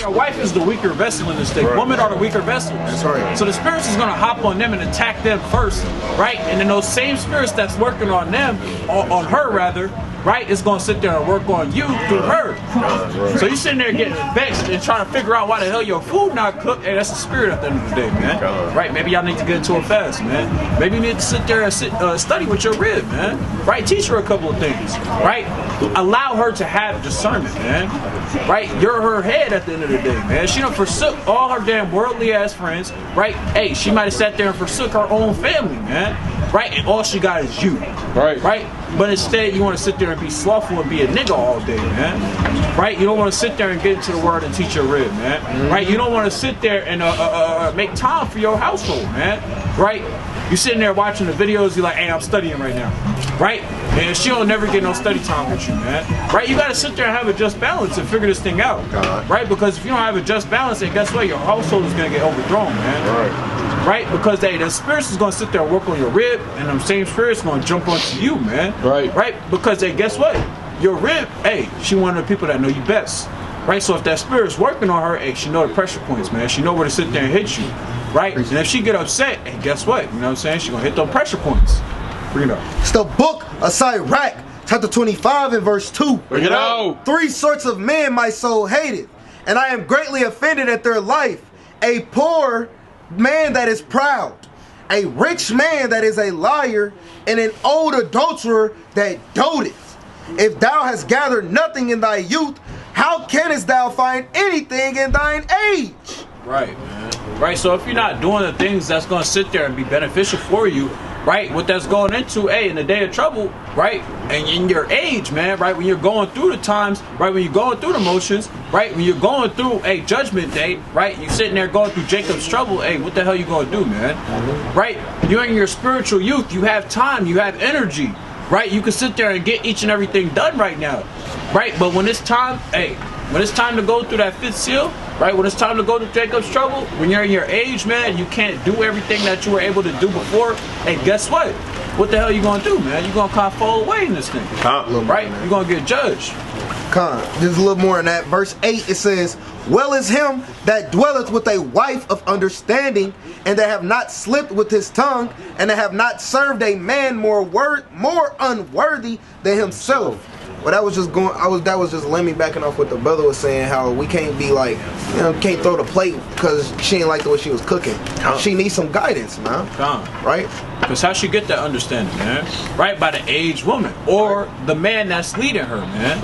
Your wife is the weaker vessel in this thing. Right. Women are the weaker vessels. That's right. So the spirits is gonna hop on them and attack them first, right? And then those same spirits that's working on them, on her rather, right, is gonna sit there and work on you through her. So you sitting there getting vexed and trying to figure out why the hell your food not cooked. Hey, that's the spirit at the end of the day, man. Right? Maybe y'all need to get into a fast, man. Maybe you need to sit there and study with your rib, man. Right? Teach her a couple of things. Right? Allow her to have discernment, man. Right? You're her head at the end of the day, man. She done forsook all her damn worldly ass friends. Right? Hey, she might have sat there and forsook her own family, man. Right? And all she got is you. Right? Right? But instead, you want to sit there and be slothful and be a nigga all day, man. Right? You don't want to sit there and get into the word and teach your rib, man. Right? You don't want to sit there and make time for your household, man. Right? You sitting there watching the videos, you're like, hey, I'm studying right now. Right? And she'll never get no study time with you, man. Right? You got to sit there and have a just balance and figure this thing out. Right? Because if you don't have a just balance, then guess what? Your household is going to get overthrown, man. Right? Because the spirits is going to sit there and work on your rib, and them same spirits going to jump onto you, man. Right? Right? Because guess what? Your rib, hey, she one of the people that know you best. Right? So if that spirit's working on her, hey, she know the pressure points, man. She know where to sit there and hit you. Right? And if she get upset, hey, guess what? You know what I'm saying? She going to hit those pressure points. Bring it up. It's the book of Sirach, chapter 25 and verse 2. Bring it out. 3 sorts of men my soul hated, and I am greatly offended at their life. A poor man that is proud, a rich man that is a liar, and an old adulterer that doteth. If thou hast gathered nothing in thy youth, how canst thou find anything in thine age? Right, man. Right, so if you're not doing the things that's going to sit there and be beneficial for you, right, what that's going into, hey, in the day of trouble, right, and in your age, man, right, when you're going through the times, right, when you're going through the motions, right, when you're going through a judgment day, right, you sitting there going through Jacob's trouble, hey, what the hell you going to do, man? Right, you're in your spiritual youth, you have time, you have energy, right, you can sit there and get each and everything done right now, right, but when it's time, hey, when it's time to go through that fifth seal, right, when it's time to go through Jacob's trouble, when you're in your age, man, you can't do everything that you were able to do before. Hey, guess what? What the hell you gonna do, man? You gonna kind of fall away in this thing, right? You're gonna get judged. There's a little more in that. Verse 8, it says, well is him that dwelleth with a wife of understanding, and that have not slipped with his tongue, and that have not served a man more unworthy than himself. Well, that was just that was just Lemmy backing off what the brother was saying, how we can't be like, you know, can't throw the plate because she ain't like the way she was cooking. She needs some guidance, man. Right? Because how she get that understanding, man? Right, by the aged woman or the man that's leading her, man.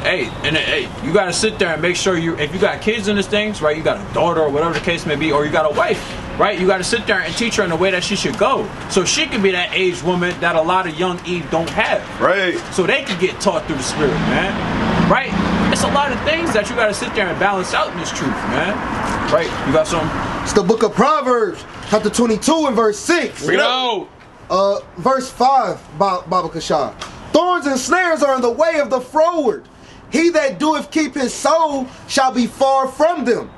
Hey, you gotta sit there and make sure if you got kids in this thing, right? You got a daughter or whatever the case may be, or you got a wife. Right, you got to sit there and teach her in the way that she should go, so she can be that aged woman that a lot of young Eve don't have. Right. So they can get taught through the spirit, man. Right. It's a lot of things that you got to sit there and balance out in this truth, man. Right. You got some. It's the book of Proverbs, chapter 22 and verse 6. Bring it out. Verse 5, Baba Kashah. Thorns and snares are in the way of the froward. He that doeth keep his soul shall be far from them.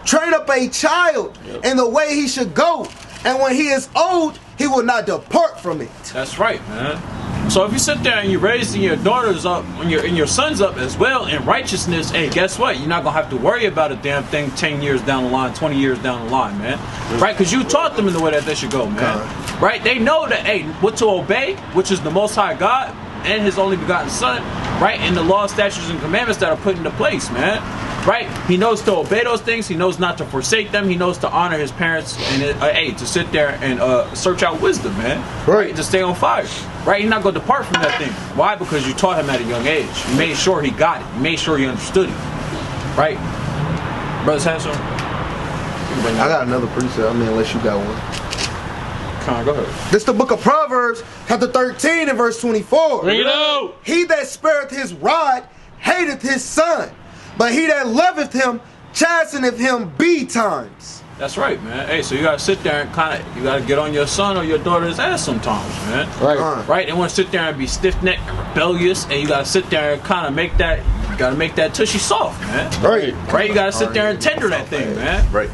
Train up a child in the way he should go, and when he is old, he will not depart from it. That's right, man. So if you sit there and you're raising your daughters up, and your sons up as well in righteousness, hey, guess what? You're not going to have to worry about a damn thing 10 years down the line, 20 years down the line, man. Right? Because you taught them in the way that they should go, man. Right? They know that, hey, what to obey, which is the Most High God and His only begotten Son, right? And the law, statutes, and commandments that are put into place, man. Right? He knows to obey those things. He knows not to forsake them. He knows to honor his parents and to sit there and search out wisdom, man. Right? To stay on fire. Right? He's not going to depart from that thing. Why? Because you taught him at a young age. You made sure he got it. You made sure he understood it. Right? Brothers have some? I got another precept. I mean, unless you got one. Come on, go ahead. This is the book of Proverbs, chapter 13 and verse 24. Bring it out. He that spareth his rod hateth his son, but he that loveth him chasteneth him betimes. That's right, man. Hey, so you gotta sit there and you gotta get on your son or your daughter's ass sometimes, man. Right. Right? They want to sit there and be stiff-necked and rebellious, and you gotta sit there and kind of make that tushy soft, man. Right. Right? You gotta sit there and tender that thing, man. Right.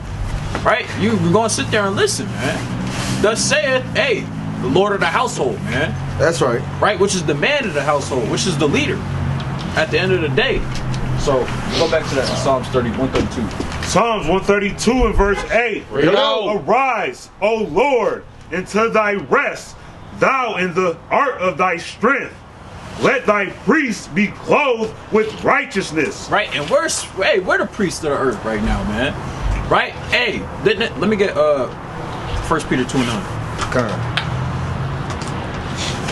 Right? You're gonna sit there and listen, man. Thus saith, hey, the Lord of the household, man. That's right. Right? Which is the man of the household, which is the leader at the end of the day. So go back to that Psalms 132. Psalms 132 and verse 8. Arise, O Lord, into thy rest, thou in the art of thy strength. Let thy priests be clothed with righteousness. Right, and we're the priests of the earth right now, man. Right? Hey, let me get 1 Peter 2:9. Okay.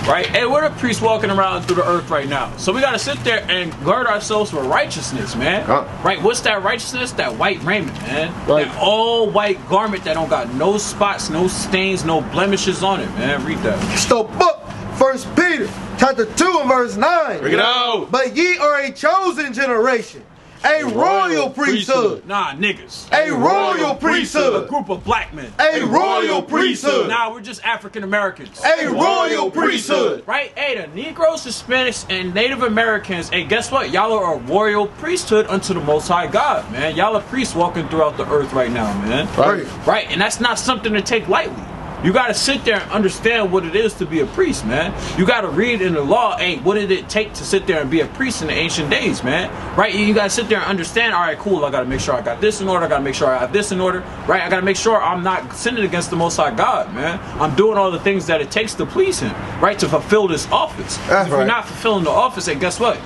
Right? Hey, we're the priests walking around through the earth right now. So we gotta sit there and guard ourselves for righteousness, man. Right? What's that righteousness? That white raiment, man. Right. That all white garment that don't got no spots, no stains, no blemishes on it, man. Read that. It's the book, 1 Peter, chapter 2 and verse 9. Bring it out. But ye are a chosen generation, a royal priesthood. Nah, niggas. A royal A priesthood. group of black men. A royal priesthood. Nah, we're just African Americans. A royal priesthood. Right? Hey, the Negroes, Hispanics, and Native Americans, hey, guess what? Y'all are a royal priesthood unto the Most High God, man. Y'all are priests walking throughout the earth right now, man. Right. Right? And that's not something to take lightly. You got to sit there and understand what it is to be a priest, man. You got to read in the law, hey, what did it take to sit there and be a priest in the ancient days, man? Right? You got to sit there and understand, all right, cool, I got to make sure I got this in order. I got to make sure I have this in order. Right? I got to make sure I'm not sinning against the Most High God, man. I'm doing all the things that it takes to please Him, right? To fulfill this office. That's if you're right. not fulfilling the office, hey, guess what?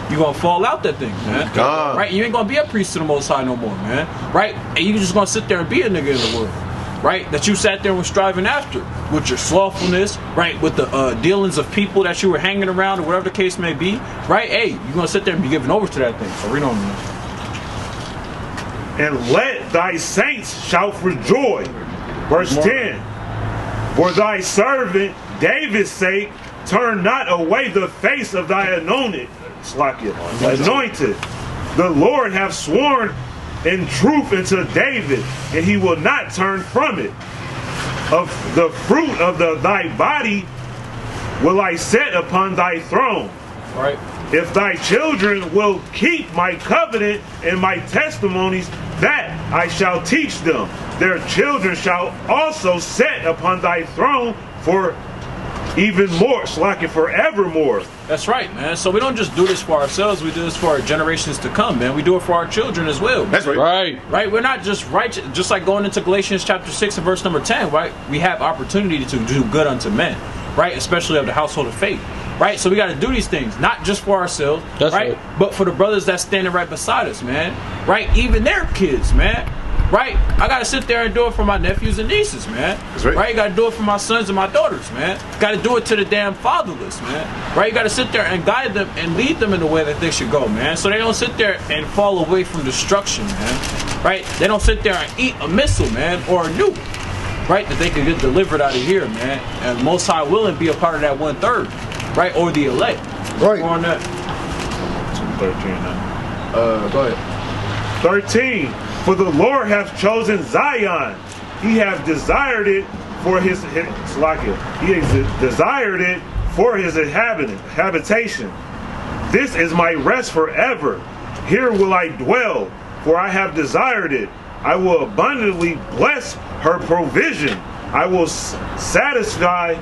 You're going to fall out that thing, man. Right? You ain't going to be a priest to the Most High no more, man. Right? And you just going to sit there and be a nigga in the world. Right, that you sat there and was striving after with your slothfulness, right, with the dealings of people that you were hanging around or whatever the case may be, right? Hey, you're gonna sit there and be given over to that thing. So read on, man. And let thy saints shout for joy. Verse 10. For thy servant David's sake, turn not away the face of thy anointed. Anointed. The Lord hath sworn in truth unto David, and he will not turn from it. Of the fruit of thy body will I set upon thy throne. Right. If thy children will keep my covenant and my testimonies, that I shall teach them. Their children shall also set upon thy throne for even more, forevermore. That's right, man. So we don't just do this for ourselves. We do this for our generations to come, man. We do it for our children as well. That's right. Right? We're not just righteous. Just like going into Galatians chapter 6 and verse number 10, right? We have opportunity to do good unto men, right? Especially of the household of faith, right? So we got to do these things, not just for ourselves, right? But for the brothers that's standing right beside us, man. Right? Even their kids, man. Right? I gotta sit there and do it for my nephews and nieces, man. That's right. You gotta do it for my sons and my daughters, man. Gotta do it to the damn fatherless, man. Right? You gotta sit there and guide them and lead them in the way that they should go, man. So they don't sit there and fall away from destruction, man. Right? They don't sit there and eat a missile, man, or a nuke. Right? That they can get delivered out of here, man. And Most High willing be a part of that 1/3. Right? Or the elect. Right. More on that. 13 now. Go ahead. 13. For the Lord hath chosen Zion. He hath desired it for his habitation. This is my rest forever. Here will I dwell, for I have desired it. I will abundantly bless her provision. I will satisfy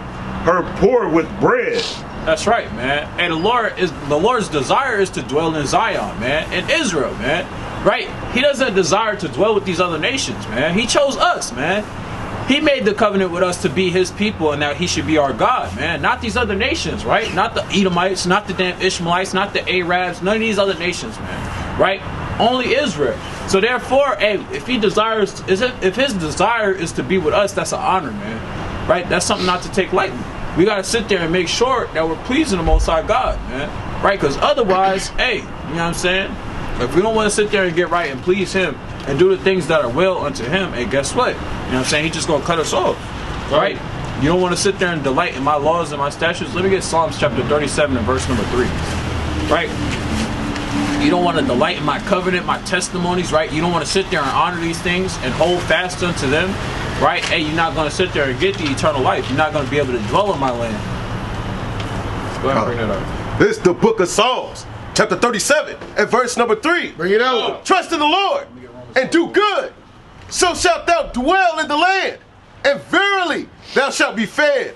her poor with bread. That's right, man. And the Lord's desire is to dwell in Zion, man, in Israel, man. Right? He doesn't desire to dwell with these other nations, man. He chose us, man. He made the covenant with us to be his people and that he should be our God, man. Not these other nations, right? Not the Edomites, not the damn Ishmaelites, not the Arabs, none of these other nations, man. Right? Only Israel. So therefore, hey, if his desire is to be with us, that's an honor, man. Right? That's something not to take lightly. We got to sit there and make sure that we're pleasing the Most High God, man. Right? Because otherwise, hey, you know what I'm saying? If we don't want to sit there and get right and please him and do the things that are well unto him, hey, guess what? You know what I'm saying? He's just going to cut us off. Right? You don't want to sit there and delight in my laws and my statutes. Let me get Psalms chapter 37 and verse number 3. Right? You don't want to delight in my covenant, my testimonies, right? You don't want to sit there and honor these things and hold fast unto them, right? Hey, you're not going to sit there and get the eternal life. You're not going to be able to dwell in my land. Go ahead and bring that up. This is the book of Psalms, chapter 37 and verse number 3. Bring it out. Trust in the Lord and do good, so shalt thou dwell in the land, and verily thou shalt be fed.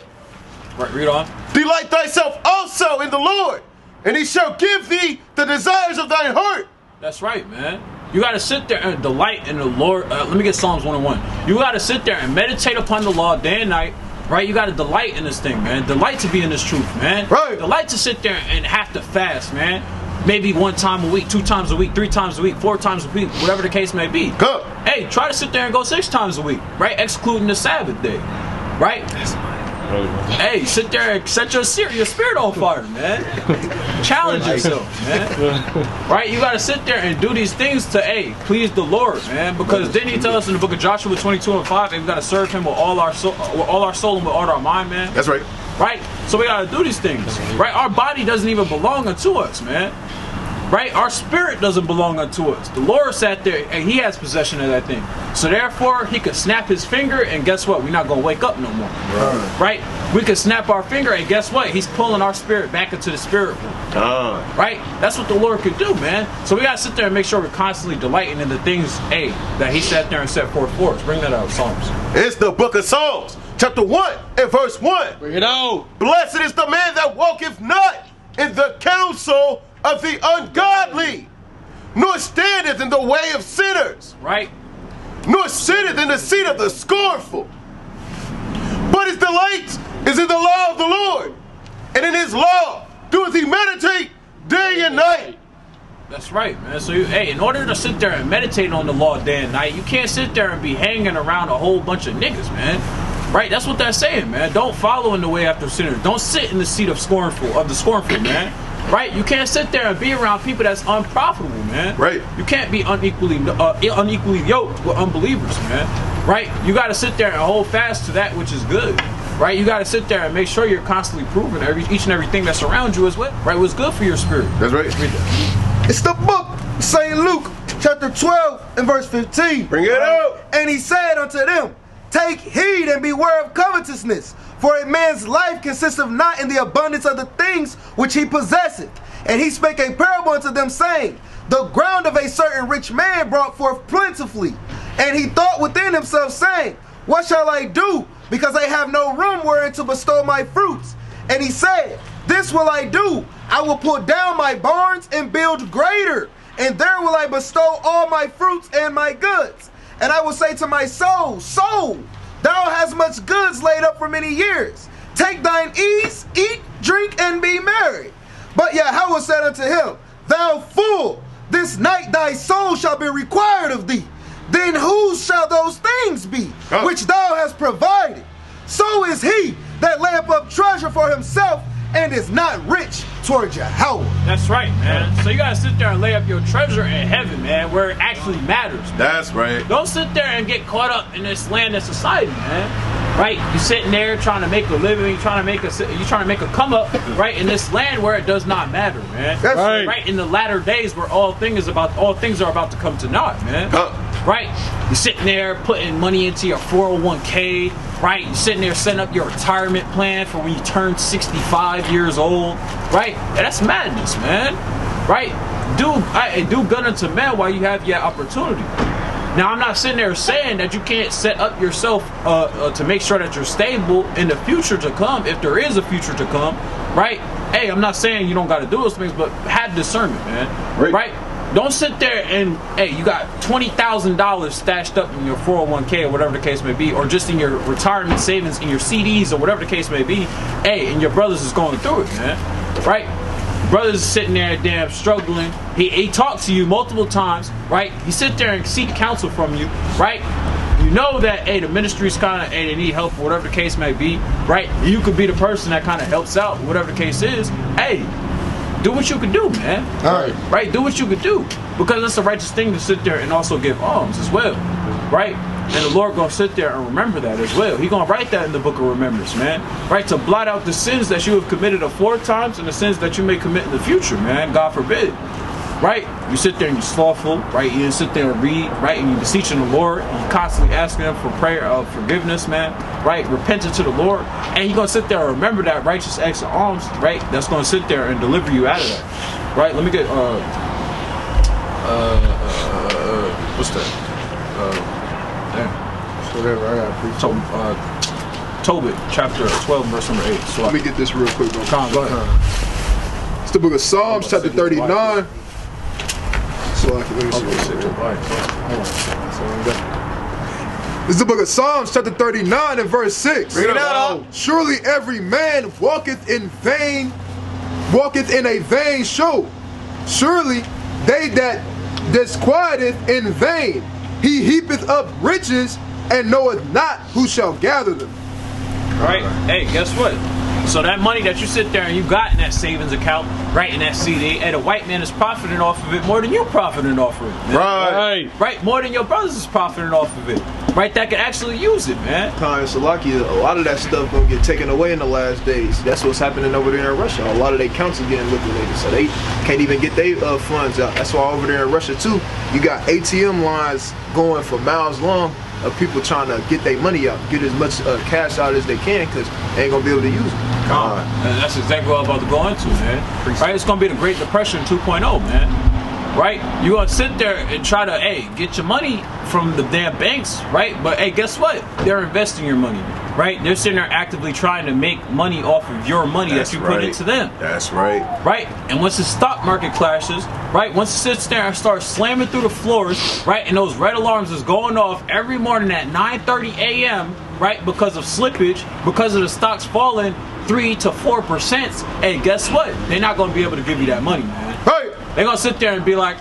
Right, read on. Delight thyself also in the Lord, and he shall give thee the desires of thine heart. That's right, man. You got to sit there and delight in the Lord. Let me get Psalms 1:1. You got to sit there and meditate upon the law day and night. Right, you got to delight in this thing, man. Delight to be in this truth, man. Right. Delight to sit there and have to fast, man. Maybe 1 time a week, 2 times a week, 3 times a week, 4 times a week, whatever the case may be. Go. Hey, try to sit there and go 6 times a week, right? Excluding the Sabbath day, right? Hey, sit there and set your spirit on fire, man. Challenge yourself, man. Right? You got to sit there and do these things to, please the Lord, man. Because didn't he tell us in the book of Joshua 22:5, we got to serve him with all our soul and with all our mind, man? That's right. Right? So we got to do these things, right? Our body doesn't even belong unto us, man. Right? Our spirit doesn't belong unto us. The Lord sat there and he has possession of that thing. So therefore, he could snap his finger and guess what? We're not going to wake up no more. Right? We could snap our finger and guess what? He's pulling our spirit back into the spirit realm. Right? That's what the Lord could do, man. So we got to sit there and make sure we're constantly delighting in the things, that he sat there and set forth for us. Bring that out, Psalms. It's the book of Psalms, chapter 1 and verse 1. Bring it out. Blessed is the man that walketh not in the counsel of the ungodly, nor standeth in the way of sinners, Right? nor sitteth in the seat of the scornful. But his delight is in the law of the Lord, and in his law doeth he meditate day and night. That's right, man. So, in order to sit there and meditate on the law day and night, you can't sit there and be hanging around a whole bunch of niggas, man. Right? That's what that's saying, man. Don't follow in the way after sinners. Don't sit in the seat of the scornful, man. Right? You can't sit there and be around people that's unprofitable, man. Right. You can't be unequally yoked with unbelievers, man. Right? You got to sit there and hold fast to that which is good. Right? You got to sit there and make sure you're constantly proving each and everything that's around you as well. Right? What's good for your spirit. That's right. Read that. It's the book, St. Luke, chapter 12 and verse 15. Bring it out. And he said unto them, take heed and beware of covetousness, for a man's life consisteth not in the abundance of the things which he possesseth. And he spake a parable unto them, saying, the ground of a certain rich man brought forth plentifully. And he thought within himself, saying, what shall I do, because I have no room wherein to bestow my fruits? And he said, this will I do, I will pull down my barns and build greater, and there will I bestow all my fruits and my goods. And I will say to my soul, soul, thou hast much goods laid up for many years. Take thine ease, eat, drink, and be merry. But Yahweh said unto him, thou fool, this night thy soul shall be required of thee. Then whose shall those things be which thou hast provided? So is he that layeth up treasure for himself and is not rich toward Yahweh. That's right, man. So you gotta sit there and lay up your treasure in heaven, man, where it actually matters, man. That's right. Don't sit there and get caught up in this land and society, man. Right? You sitting there trying to make a living, you're trying to make a come up, right, in this land where it does not matter, man. That's right. In the latter days where all things are about to come to naught, man. Right? You're sitting there putting money into your 401k, right? You're sitting there setting up your retirement plan for when you turn 65 years old, right? And that's madness, man. Right? Do good unto men while you have your opportunity. Now, I'm not sitting there saying that you can't set up yourself to make sure that you're stable in the future to come, if there is a future to come, right? Hey, I'm not saying you don't got to do those things, but have discernment, man. Right? Don't sit there and, you got $20,000 stashed up in your 401k or whatever the case may be, or just in your retirement savings, in your CDs or whatever the case may be, and your brothers is going through it, man. Right? Brothers is sitting there damn struggling. He talked to you multiple times, right? He sit there and seek counsel from you, right? You know that, the ministry's kind of, they need help or whatever the case may be, right? You could be the person that kind of helps out, whatever the case is. Do what you can do, man. All right. Right? Do what you can do. Because it's a righteous thing to sit there and also give alms as well. Right? And the Lord gonna sit there and remember that as well. He gonna write that in the book of remembrance, man. Right? To blot out the sins that you have committed aforetime and the sins that you may commit in the future, man. God forbid. Right? You sit there and you're slothful, right? You sit there and read, right? And you beseeching the Lord. You constantly asking him for prayer of forgiveness, man. Right? Repenting to the Lord. And you're gonna sit there and remember that righteous acts of alms, right? That's gonna sit there and deliver you out of that. Right? Let me get what's that? Whatever, I got Tobit, chapter 12, verse number 8. So Let me get this real quick. Go ahead. It's the book of Psalms, chapter 39. So let me see what's it. This is the book of Psalms, chapter 39 and verse 6. Bring it out. Surely every man walketh in a vain show. Surely they that disquieteth in vain. He heapeth up riches and knoweth not who shall gather them. Right? Hey, guess what? So that money that you sit there and you got in that savings account, right, in that CD, and the white man is profiting off of it more than you profiting off of it, man. Right, more than your brothers is profiting off of it. Right, that can actually use it, man. Salakia, a lot of that stuff gonna get taken away in the last days. That's what's happening over there in Russia. A lot of their accounts are getting liquidated, so they can't even get their funds out. That's why over there in Russia too, you got ATM lines going for miles long of people trying to get their money out, get as much cash out as they can, because they ain't gonna be able to use it. And that's exactly what I'm about to go into, man. Right, it's gonna be the Great Depression 2.0, man. Right, you gonna sit there and try to, get your money from the damn banks, right? But hey, guess what? They're investing your money, right? They're sitting there actively trying to make money off of your money that you put into them. That's right. Right, and once the stock market crashes, right, once it sits there and starts slamming through the floors, right, and those red alarms is going off every morning at 9:30 a.m., right, because of slippage, because of the stocks falling 3 to 4%, hey, guess what? They're not gonna be able to give you that money, man. Hey! They're gonna sit there and be like,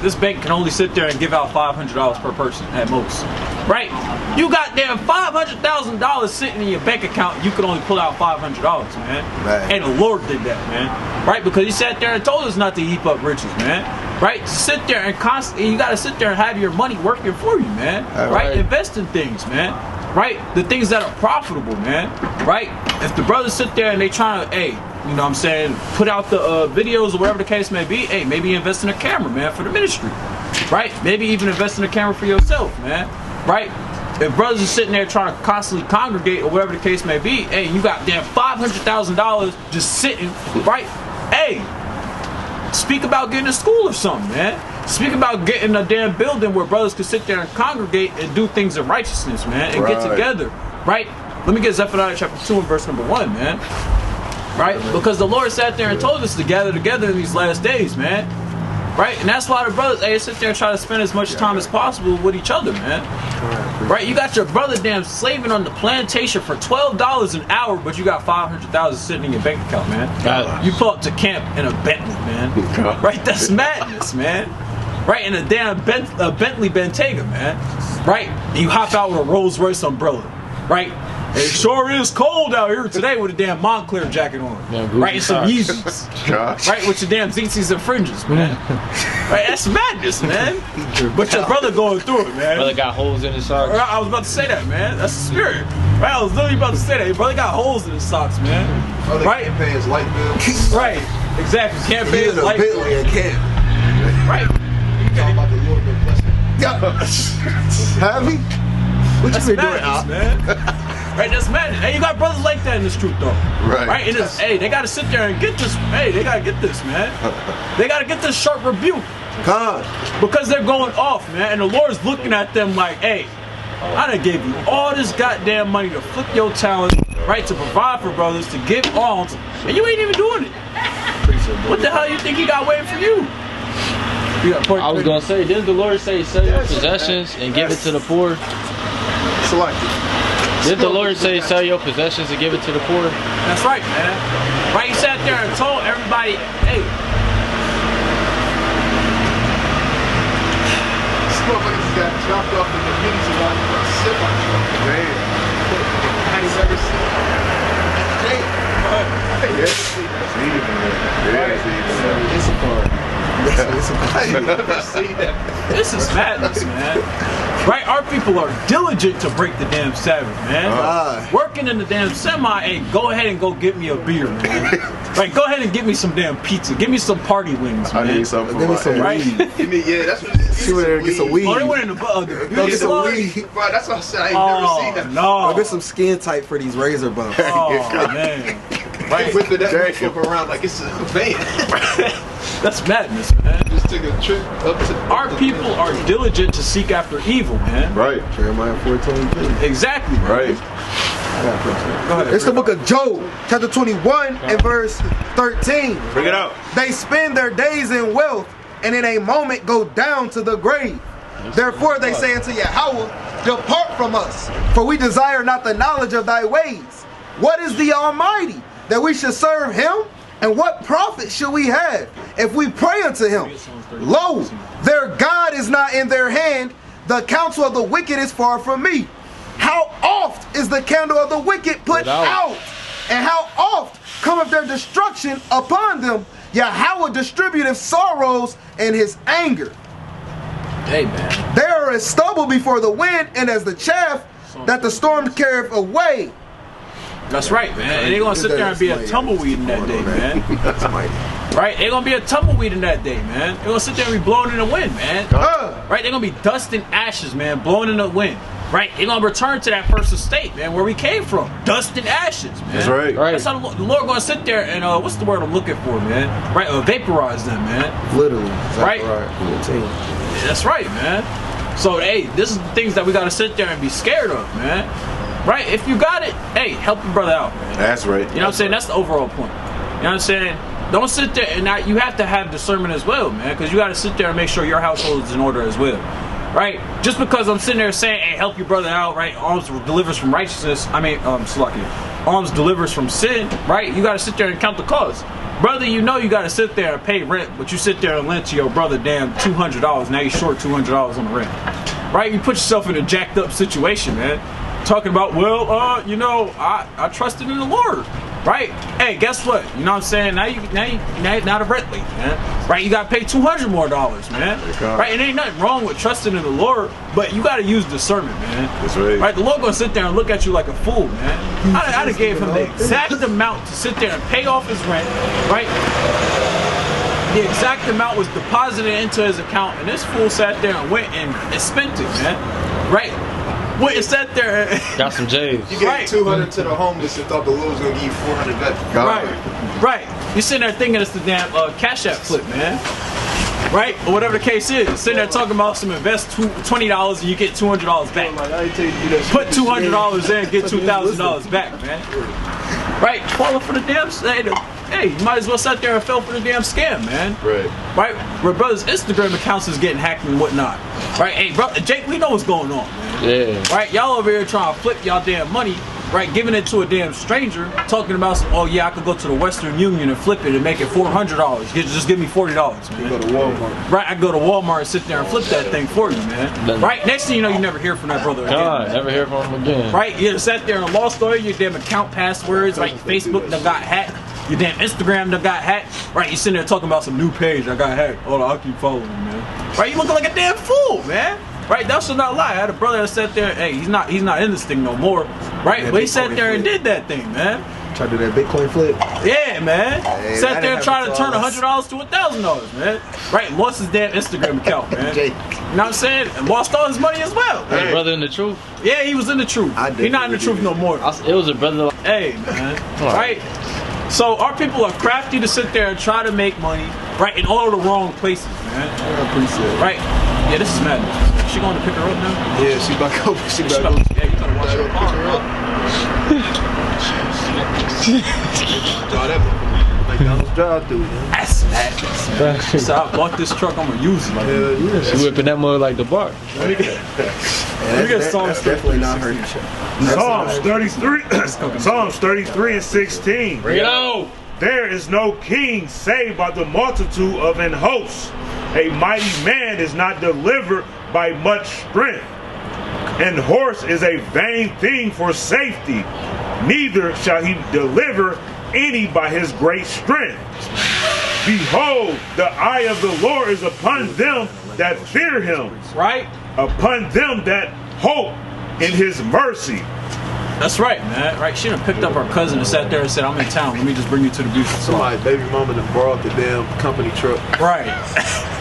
this bank can only sit there and give out $500 per person at most. Right? You got damn $500,000 sitting in your bank account, you can only pull out $500, man. And the Lord did that, man. Right? Because he sat there and told us not to heap up riches, man. Right? Sit there and you gotta sit there and have your money working for you, man. Right? Invest in things, man. Right? The things that are profitable, man. Right? If the brothers sit there and they trying to, you know what I'm saying, put out the videos or whatever the case may be, maybe invest in a camera, man, for the ministry. Right? Maybe even invest in a camera for yourself, man. Right? If brothers are sitting there trying to constantly congregate or whatever the case may be, you got damn $500,000 just sitting, right? Speak about getting a school or something, man. Speak about getting a damn building where brothers can sit there and congregate and do things in righteousness, man, and get together, right? Let me get Zephaniah chapter 2 and verse number 1, man. Right? Because the Lord sat there and told us to gather together in these last days, man. Right? And that's why the brothers, sit there and try to spend as much time as possible with each other, man. Right? You got your brother damn slaving on the plantation for $12 an hour, but you got $500,000 sitting in your bank account, man. You pull up to camp in a Bentley, man. Right? That's madness, man. Right? In a damn Bentley Bentayga, man. Right? And you hop out with a Rolls Royce umbrella. Right? It sure is cold out here today with a damn Montclair jacket on. Right? And some Yeezys. Right? With your damn ZZs and fringes, man. Right? That's madness, man. But your brother going through it, man. Brother got holes in his socks. I was about to say that, man. That's the spirit. Right? I was literally about to say that. Your brother got holes in his socks, man. Right? Can't pay his light bill. Right. Exactly. Can't pay his light bill. Right. Have he? What That's you been madness, doing, man. Right, that's madness. Hey, you got brothers like that in this truth, though. Right. And it's, they gotta sit there and get this. They gotta get this, man. They gotta get this sharp rebuke. Because they're going off, man. And the Lord's looking at them like, I done gave you all this goddamn money to flip your talent, right, to provide for brothers, to give alms, and you ain't even doing it. What the hell you think he got waiting for you? I was gonna say, didn't the Lord say, sell your possessions and give it to the poor? Did the Lord say, sell your possessions and give it to the poor? That's right, man. Right, he sat there and told everybody, This motherfucker got dropped off in the middle of a semi truck. Man. Had he ever seen It's a car. this is madness, man. Right, our people are diligent to break the damn Sabbath, man. Working in the damn semi, go ahead and go get me a beer, man. Right, go ahead and get me some damn pizza. Give me some party wings, man. I need something for Give me some right? weed. That's what it is. She went there and get some weed. Oh, they went in the Go get some weed. Bro, that's what I said. I ain't never seen that. Go No. get some skin tight for these razor bumps. Oh, man. Right. Whipping that motherfucker around like it's a van. That's madness, man. Just took a trip up to. Our people are diligent to seek after evil, man. Right. Jeremiah 14:3. Exactly, man. Right. Go ahead. It's the book of Job, chapter 21 and verse 13. Bring it out. They spend their days in wealth and in a moment go down to the grave. Therefore they say unto Yahweh, depart from us, for we desire not the knowledge of thy ways. What is the Almighty, that we should serve him? And what profit should we have if we pray unto him? Lo, their God is not in their hand, the counsel of the wicked is far from me. How oft is the candle of the wicked put out? And how oft cometh their destruction upon them? Yahweh distributeth sorrows in his anger. Hey, man. They are as stubble before the wind, and as the chaff that the storm carrieth away. That's right, man. And they're going to sit there and be a tumbleweed in that day, man. That's mighty. Right? They're going to be a tumbleweed in that day, man. They're going to sit there and be blown in the wind, man. Right? They're going to be dust and ashes, man, blown in the wind. Right? They're going to return to that first estate, man, where we came from. Dust and ashes, man. That's right. That's how the Lord going to sit there and, what's the word I'm looking for, man? Right? Vaporize them, man. Literally. Right? That's right, man. So, hey, this is the things that we got to sit there and be scared of, man. Right? If you got it, hey, help your brother out, man. That's right. You know what I'm saying? That's the overall point. You know what I'm saying? Don't sit there and you have to have discernment as well, man, because you got to sit there and make sure your household is in order as well. Right? Just because I'm sitting there saying, hey, help your brother out, right? Alms delivers from righteousness. Alms delivers from sin, right? You got to sit there and count the cost. Brother, you know you got to sit there and pay rent, but you sit there and lend to your brother damn $200. Now you're short $200 on the rent. Right? You put yourself in a jacked up situation, man. Talking about, well, I trusted in the Lord, right? Hey, guess what? You know what I'm saying? Now the rent late, man. Right? You got to pay $200 more, man. Right? It ain't nothing wrong with trusting in the Lord, but you got to use discernment, man. That's right. Right? The Lord gonna sit there and look at you like a fool, man. I done gave him the exact amount to sit there and pay off his rent, right? The exact amount was deposited into his account, and this fool sat there and went and spent it, man. Right? Went and sat there and got some J's. You gave 200 to the homeless and thought the Lord was gonna give you 400 back. Right. You sitting there thinking it's the damn Cash App flip, man. Right? Or whatever the case is. Sitting there talking about some invest $20 and you get $200 back. Put $200 in, get $2,000 back, man. Right? Falling for the damn. Hey, you might as well sit there and fell for the damn scam, man. Right? Where brothers' Instagram accounts is getting hacked and whatnot. Right? Hey, bro, Jake, we know what's going on, man. Yeah. Right? Y'all over here trying to flip y'all damn money, right? Giving it to a damn stranger, talking about some, oh yeah, I could go to the Western Union and flip it and make it $400. Just give me $40, man. You go to Walmart. Right? I go to Walmart and sit there and flip that thing for you, man. Right? Next thing you know, you never hear from that brother again. God, never hear from him again. Right? You just sat there and lost all your damn account passwords, right? Facebook done got hacked. Your damn Instagram done got hacked. Right? You sitting there talking about some new page that got hacked. Hold on, I'll keep following, man. Right? You looking like a damn fool, man. Right, thou shalt not lie. I had a brother that sat there. Hey, he's not in this thing no more. Right, but he sat there and did that thing, man. Try to do that Bitcoin flip. Yeah, man. Sat there and tried to turn $100 to $1,000, man. Right, lost his damn Instagram account, man. You know what I'm saying? And lost all his money as well. Hey, brother in the truth. Yeah, he was in the truth. He's not in the truth no more. It was a brother. Hey, man. Right. So our people are crafty to sit there and try to make money, right, in all the wrong places, man. I appreciate it. Right. Yeah, this is madness. She going to pick her up now? Yeah, she back up. Yeah, you gotta watch her car. McDonald's drive-through, man. That's madness. So I bought this truck, I'm gonna use it. She whipping that mud like the bar. Let me get Psalms definitely not her. Psalms 33, Psalms 33 and 16. Bring it on. There is no king save by the multitude of an host. A mighty man is not delivered by much strength. An horse is a vain thing for safety. Neither shall he deliver any by his great strength. Behold, the eye of the Lord is upon them that fear him. Right? Upon them that hope in his mercy. That's right, man. Right? She done picked up her cousin and sat there and said, I'm in town. Let me just bring you to the beach. Somebody, baby mama done borrowed the damn company truck. Right.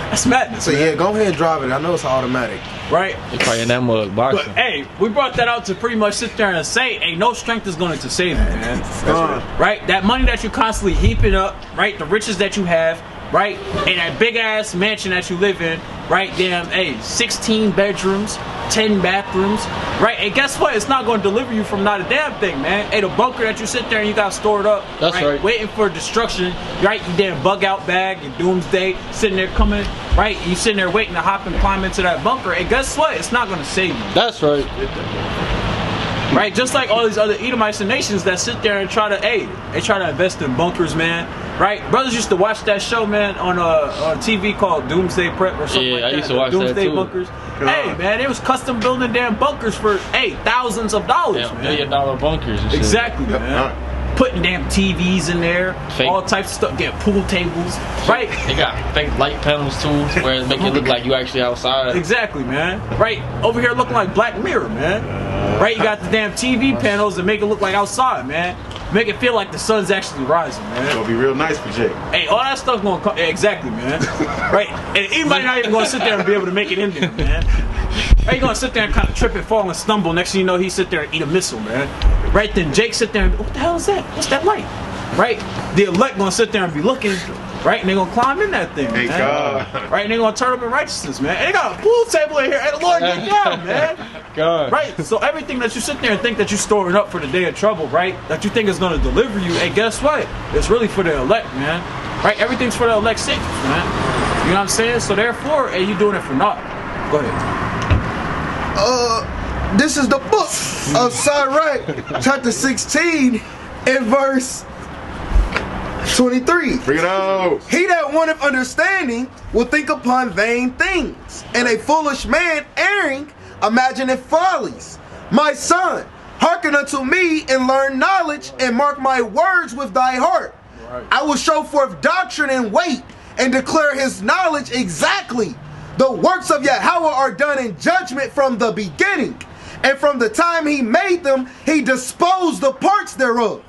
That's madness. So yeah, go ahead and drive it. I know it's automatic. Right? They probably in that mud boxing. But hey, we brought that out to pretty much sit there and say, hey, no strength is going to save you, man. Right? That money that you're constantly heaping up, right? The riches that you have, right? And that big ass mansion that you live in, right? Damn, hey, 16 bedrooms, 10 bathrooms, right? And guess what? It's not going to deliver you from not a damn thing, man. Hey, the bunker that you sit there and you got stored up, that's right, waiting for destruction, right? You damn bug out bag, your doomsday, sitting there coming, right? You sitting there waiting to hop and climb into that bunker, and guess what? It's not going to save you. That's right. Right, just like all these other Edomites and nations that sit there and try to, they try to invest in bunkers, man. Right, brothers used to watch that show, man, on TV called Doomsday Prep or something like that. I used to watch Doomsday that too. Bunkers. Hey, man, it was custom building damn bunkers for thousands of dollars, Yeah, man. $1 million bunkers and shit. Exactly, man. Putting damn TVs in there, Fake. all types of stuff, getting pool tables, right? They got fake light panels too, where it make it look like you actually outside. Exactly, man. Right, over here looking like Black Mirror, man. Right, you got the damn TV panels that make it look like outside, man. Make it feel like the sun's actually rising, man. It's gonna be real nice for Jake. Hey, all that stuff's gonna come. Exactly, man. Right, and anybody not even gonna sit there and be able to make it in there, man. Right, you gonna sit there and kind of trip and fall and stumble. Next thing you know, he sit there and eat a missile, man. Right, then Jake sit there and what the hell is that? What's that light? Right, the elect gonna sit there and be looking. Right, and they gonna climb in that thing, Hey, man. God. Right, and they gonna turn up in righteousness, man. And they got a pool table in here. Hey, the Lord, get down, man. God. Right, so everything that you sit there and think that you're storing up for the day of trouble, right, that you think is going to deliver you, hey, guess what? It's really for the elect, man. Right, everything's for the elect's sake, man. You know what I'm saying? So therefore, hey, you doing it for naught. Go ahead. This is the book of Sirach, chapter 16, and verse 23. Bring it out. He that wanteth understanding will think upon vain things, and a foolish man erring imagineth follies. My son, hearken unto me and learn knowledge, and mark my words with thy heart. Right. I will show forth doctrine and weight, and declare his knowledge exactly. The works of Yahweh are done in judgment from the beginning, and from the time he made them, he disposed the parts thereof.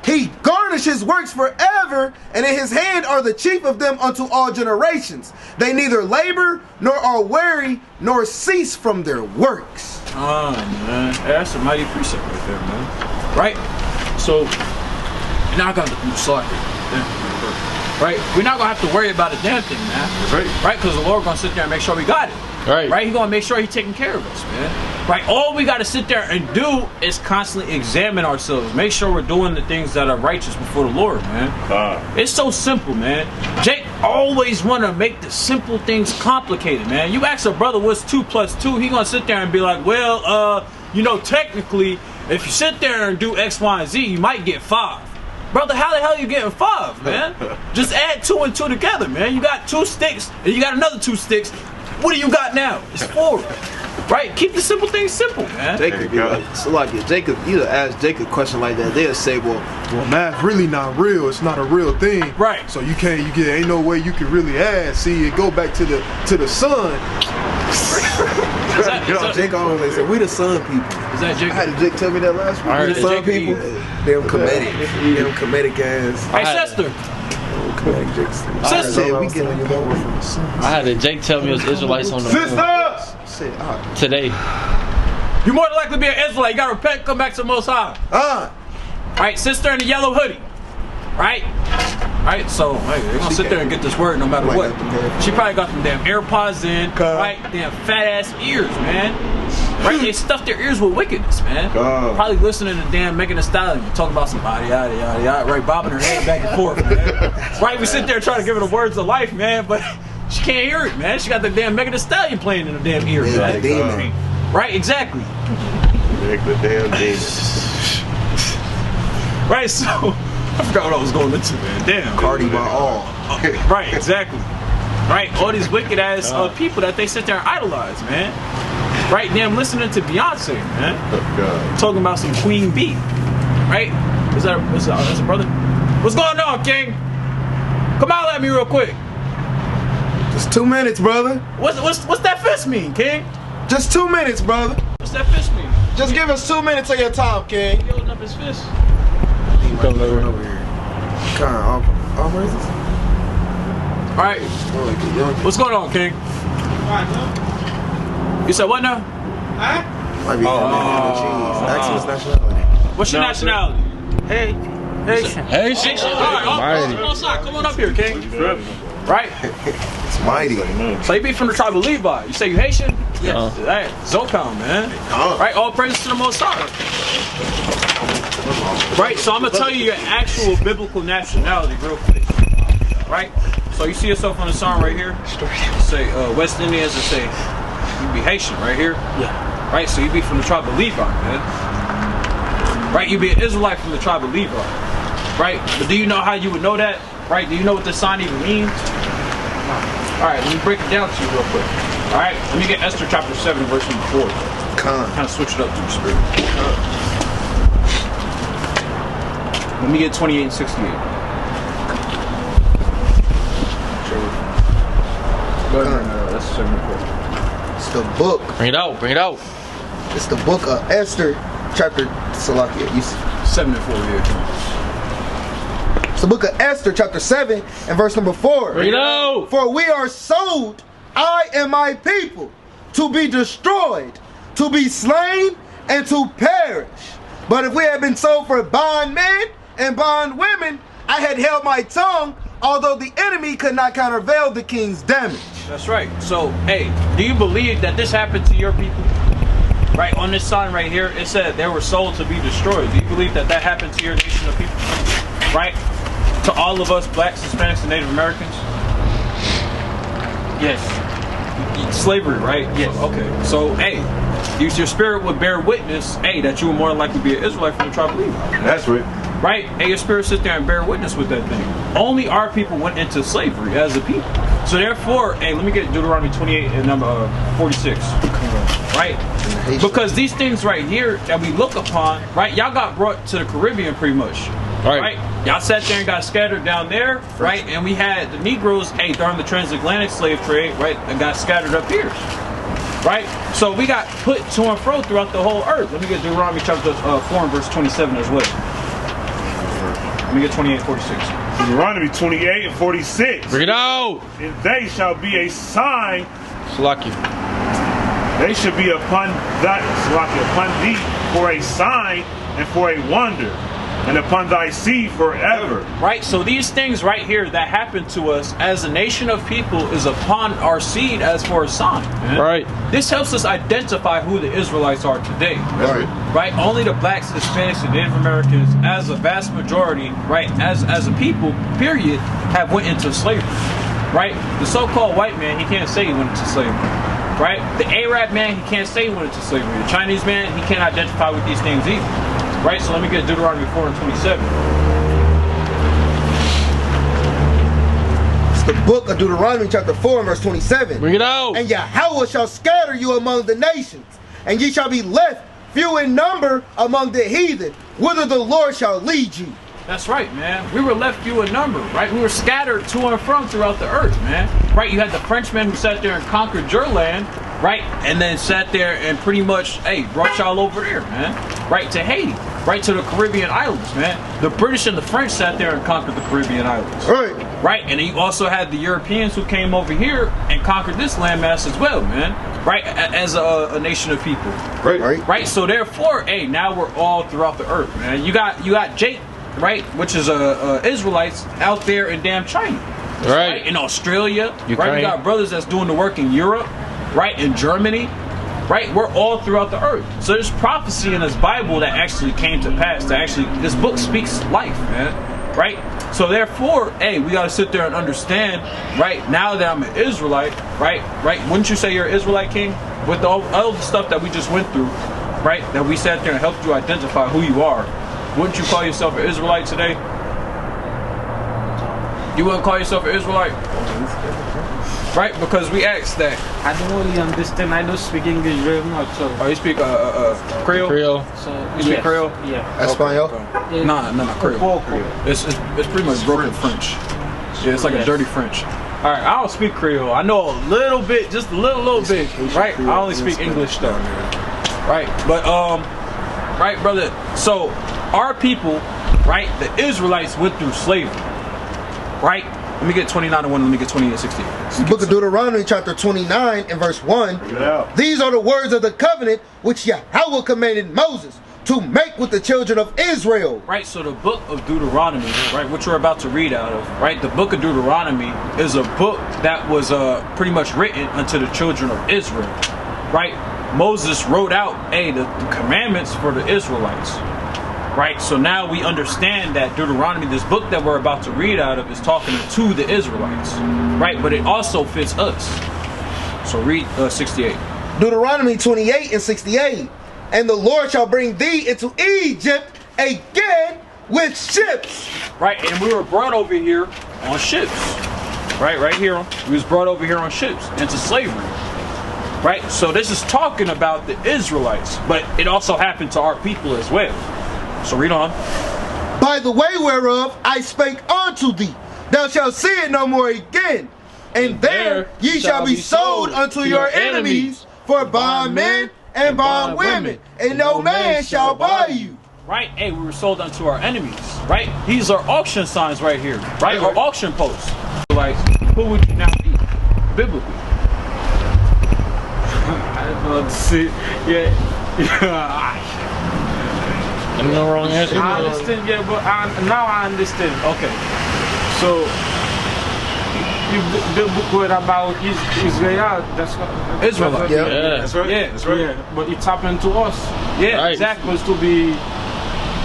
He garnished his works forever, and in his hand are the chief of them unto all generations. They neither labor, nor are weary, nor cease from their works. Oh, man. Hey, that's a mighty precept right there, man. Right? So, now I got to slide it. Right? We're not going to have to worry about a damn thing, man. Right. Right? Because the Lord going to sit there and make sure we got it. Right. Right? He's going to make sure he's taking care of us, man. Right? All we got to sit there and do is constantly examine ourselves. Make sure we're doing the things that are righteous before the Lord, man. It's so simple, man. Jake always want to make the simple things complicated, man. You ask a brother what's 2 plus 2, he going to sit there and be like, well, you know, technically, if you sit there and do X, Y, and Z, you might get 5. Brother, how the hell you getting 5, man? Just add 2 and 2 together, man. You got 2 sticks, and you got another 2 sticks. What do you got now? It's 4. Right? Keep the simple things simple, man. Jacob be like, so like if Jacob, you ask Jacob a question like that, they'll say, well, math really not real. It's not a real thing. Right. So ain't no way you can really add. See, it go back to the sun. Is that Jake always say, we the sun people. Jake? how did Jake tell me that last week? I heard The sun Jake people. Them comedic ass. Hey, sister. Say, we get on your board from the sun. I had a Jake tell me it was Israelites on the moon Say, today. You more than likely be an Israelite. You gotta repent, come back to the Most High. Right, sister in the yellow hoodie. Right? Right, so hey, they're gonna sit there and get this word no matter what. She probably got them damn AirPods in, right? Damn fat ass ears, man. Right? They stuffed their ears with wickedness, man. Probably listening to damn Megan Thee Stallion talking about some yada yada yada yada, right? Bobbing her head back and forth, man. Right? We sit there trying to give her the words of life, man, but she can't hear it, man. She got the damn Megan Thee Stallion playing in her damn ear, man. Right? Exactly. The damn demon. Right? So I forgot what I was going into, man. Damn. Cardi by all. Right, exactly. Right, all these wicked ass people that they sit there and idolize, man. Right, damn, listening to Beyonce, man. Talking about some Queen Bee. Right? Is that a brother? What's going on, King? Come out at me real quick. Just 2 minutes, brother. What's that fist mean, King? Just 2 minutes, brother. What's that fist mean? Just give us 2 minutes of your time, King. He holding up his fist. He coming over. Alright. What's going on, King? You said what now? Might be Ask his nationality. What's your nationality? Hey. Haitian. Alright, come on up here, King. Right? Mighty. So you be from the tribe of Levi. You say you Haitian? Yes. Hey, Zopam, man. Right, all praises to the Most High. Right, so I'm gonna tell you your actual biblical nationality real quick. Right? So you see yourself on the sign right here? Say West Indians and say you be Haitian right here? Yeah. Right, so you be from the tribe of Levi, man. Right, you be an Israelite from the tribe of Levi. Right? But do you know how you would know that? Right? Do you know what this sign even means? Alright, let me break it down to you real quick. Alright, let me get Esther chapter 7, verse number 4. Kind of switch it up to the spirit. Let me get 28 and 68. Go ahead, that's 7 and 4. It's the book. Bring it out, bring it out. It's the book of Esther, chapter Salakia. 7 and 4, yeah. It's the book of Esther, chapter 7, and verse number 4. Bring it out. For we are sold, I and my people, to be destroyed, to be slain, and to perish. But if we had been sold for bondmen and bondwomen, I had held my tongue, although the enemy could not countervail the king's damage. That's right. So, hey, do you believe that this happened to your people? Right, on this sign right here, it said they were sold to be destroyed. Do you believe that that happened to your nation of people? Right? To all of us, blacks, Hispanics, and Native Americans? Yes. Slavery, right? Yes. Okay. So, hey, your spirit would bear witness, hey, that you would more likely be an Israelite from the tribe of Levi. That's right. Right? Hey, your spirit sits there and bear witness with that thing. Only our people went into slavery as a people. So therefore, hey, let me get Deuteronomy 28 and number 46. Right? Because these things right here that we look upon, right? Y'all got brought to the Caribbean pretty much. Right? Y'all sat there and got scattered down there, right? And we had the Negroes, hey, during the transatlantic slave trade, right? And got scattered up here. Right? So we got put to and fro throughout the whole earth. Let me get Deuteronomy chapter 4 and verse 27 as well. Let me get 28 and 46. Deuteronomy 28 and 46. Bring it out. And they shall be a sign. Slacky. They should be upon that, upon thee for a sign and for a wonder, and upon thy seed forever. Right, so these things right here that happen to us as a nation of people is upon our seed as for a sign. Man. Right. This helps us identify who the Israelites are today. Right. Only the blacks, Hispanics, and Native Americans, as a vast majority, right, as a people, period, have went into slavery. Right? The so-called white man, he can't say he went into slavery. Right? The Arab man, he can't say he went into slavery. The Chinese man, he can't identify with these things either. Right? So let me get Deuteronomy 4 and 27. It's the book of Deuteronomy chapter 4 and verse 27. Bring it out. And Yahweh shall scatter you among the nations, and ye shall be left few in number among the heathen, whither the Lord shall lead you. That's right, man. We were left few in number, right? We were scattered to and from throughout the earth, man. Right? You had the Frenchmen who sat there and conquered your land, right? And then sat there and pretty much, hey, brought y'all over there, man. Right to Haiti, right to the Caribbean islands, man. The British and the French sat there and conquered the Caribbean islands. Right. Right? And then you also had the Europeans who came over here and conquered this landmass as well, man. Right? As a nation of people. Right? So therefore, hey, now we're all throughout the earth, man. You got Jake, right, which is Israelites out there in damn China, right? In Australia, Ukraine. Right? We got brothers that's doing the work in Europe, right, in Germany, right? We're all throughout the earth. So there's prophecy in this Bible that actually came to pass. This book speaks life, man, right? So therefore, hey, we got to sit there and understand, right? Now that I'm an Israelite, right? Wouldn't you say you're an Israelite, King? With all the stuff that we just went through, right? That we sat there and helped you identify who you are. Wouldn't you call yourself an Israelite today? You wouldn't call yourself an Israelite? Right? Because we asked that. I don't really understand. I don't speak English very much. So. Oh, you speak Creole? Creole. So, you speak Creole? Yeah. Espanol? Okay. Nah, Creole. It's pretty much broken French. Yeah, it's like a dirty French. All right, I don't speak Creole. I know a little bit, just a little bit. Right? I only speak English though. Right? But right, brother. So our people, right, the Israelites went through slavery, right? Let me get 29 and 1, let me get 20 and 60. The book of Deuteronomy chapter 29 and verse 1. These are the words of the covenant which Yahweh commanded Moses, to make with the children of Israel. Right, so the book of Deuteronomy, right, which we're about to read out of, right, the book of Deuteronomy is a book that was pretty much written unto the children of Israel, right? Moses wrote out, the commandments for the Israelites, right? So now we understand that Deuteronomy, this book that we're about to read out of, is talking to the Israelites, right? But it also fits us. So read 68. Deuteronomy 28 and 68. And the Lord shall bring thee into Egypt again with ships. Right, and we were brought over here on ships. Right here. We was brought over here on ships into slavery. Right, so this is talking about the Israelites, but it also happened to our people as well. So read on. By the way whereof I spake unto thee, thou shalt see it no more again. And there ye shall be sold unto your enemies for bondmen and bondwomen, and no man shall buy you. Right, we were sold unto our enemies. Right, these are auction signs right here. Right, or auction posts. Like, who would you now be biblically? I don't see. Yeah. I'm no wrong answer. I understand, yeah, but now I understand. Okay. So, the book word about Israel, that's what. Israel. Yeah. That's right. Yeah. That's right. Yeah, but it's happened to us. Yeah, Right. exactly. It's supposed to be.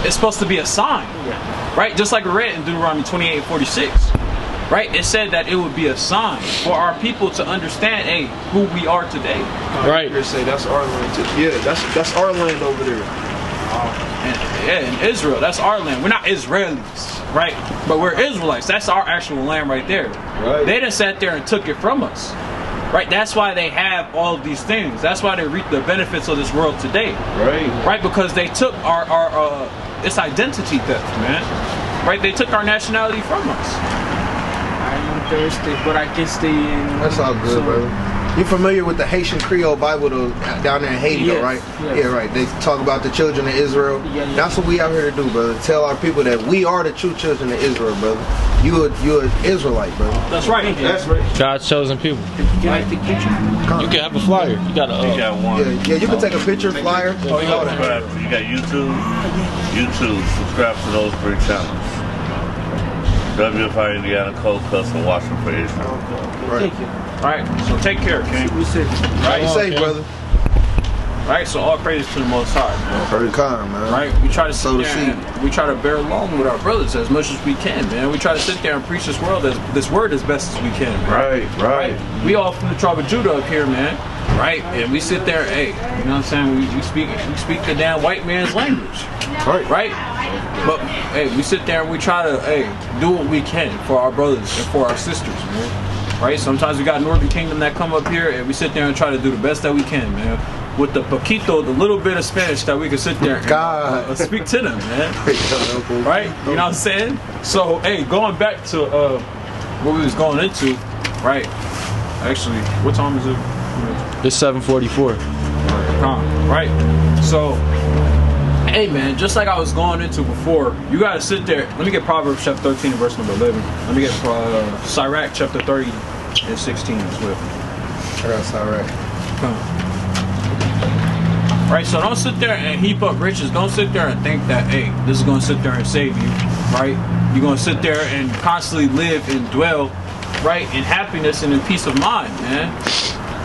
It's supposed to be a sign. Yeah. Right, just like we read in Deuteronomy 28 and 46. Right, it said that it would be a sign for our people to understand, who we are today. Right. They say that's our land too. Yeah, that's our land over there. In Israel, that's our land. We're not Israelis, right? But we're Israelites. That's our actual land right there. Right. They just sat there and took it from us. Right, that's why they have all of these things. That's why they reap the benefits of this world today. Right. Right, because they took our it's identity theft, man. Right, they took our nationality from us. I'm thirsty, but I can stay in. That's all good, brother. You familiar with the Haitian Creole Bible down there in Haiti, though, Yes, right? yes. Yeah, right. They talk about the children of Israel. Yeah. That's what we out here to do, brother. Tell our people that we are the true children of Israel, brother. You're an Israelite, brother. That's right. That's right. God's chosen people. Can I take picture? You can have a flyer. You got You got one. Yeah, you can take a picture, flyer. Oh, you got YouTube. Subscribe to those 3 channels. WFI Indiana, Cold Cuts, and Watching for Israel. Right. Thank you. All right, so take care, King. We said. Right, you safe, okay. brother. All right, so all praise to the Most High, man. Very kind, man. Right, we try to Sow the sit there and we try to bear along with our brothers as much as we can, man. We try to sit there and preach this word as best as we can, man. Right. We all from the tribe of Judah up here, man. Right, and we sit there, you know what I'm saying? We speak the damn white man's language. Right. But we sit there and we try to do what we can for our brothers and for our sisters, man. Right. Sometimes we got Northern Kingdom that come up here, and we sit there and try to do the best that we can, man. With the poquito, the little bit of Spanish that we can sit there and speak to them, man. Right. You know what I'm saying? So, going back to what we was going into, right? Actually, what time is it? It's 7:44. Right. So, man, just like I was going into before, you gotta sit there. Let me get Proverbs chapter 13 and verse number 11. Let me get Sirach chapter 30 and 16 as well. I got Sirach. Right, so don't sit there and heap up riches. Don't sit there and think that, this is gonna sit there and save you. Right? You're gonna sit there and constantly live and dwell, right, in happiness and in peace of mind, man.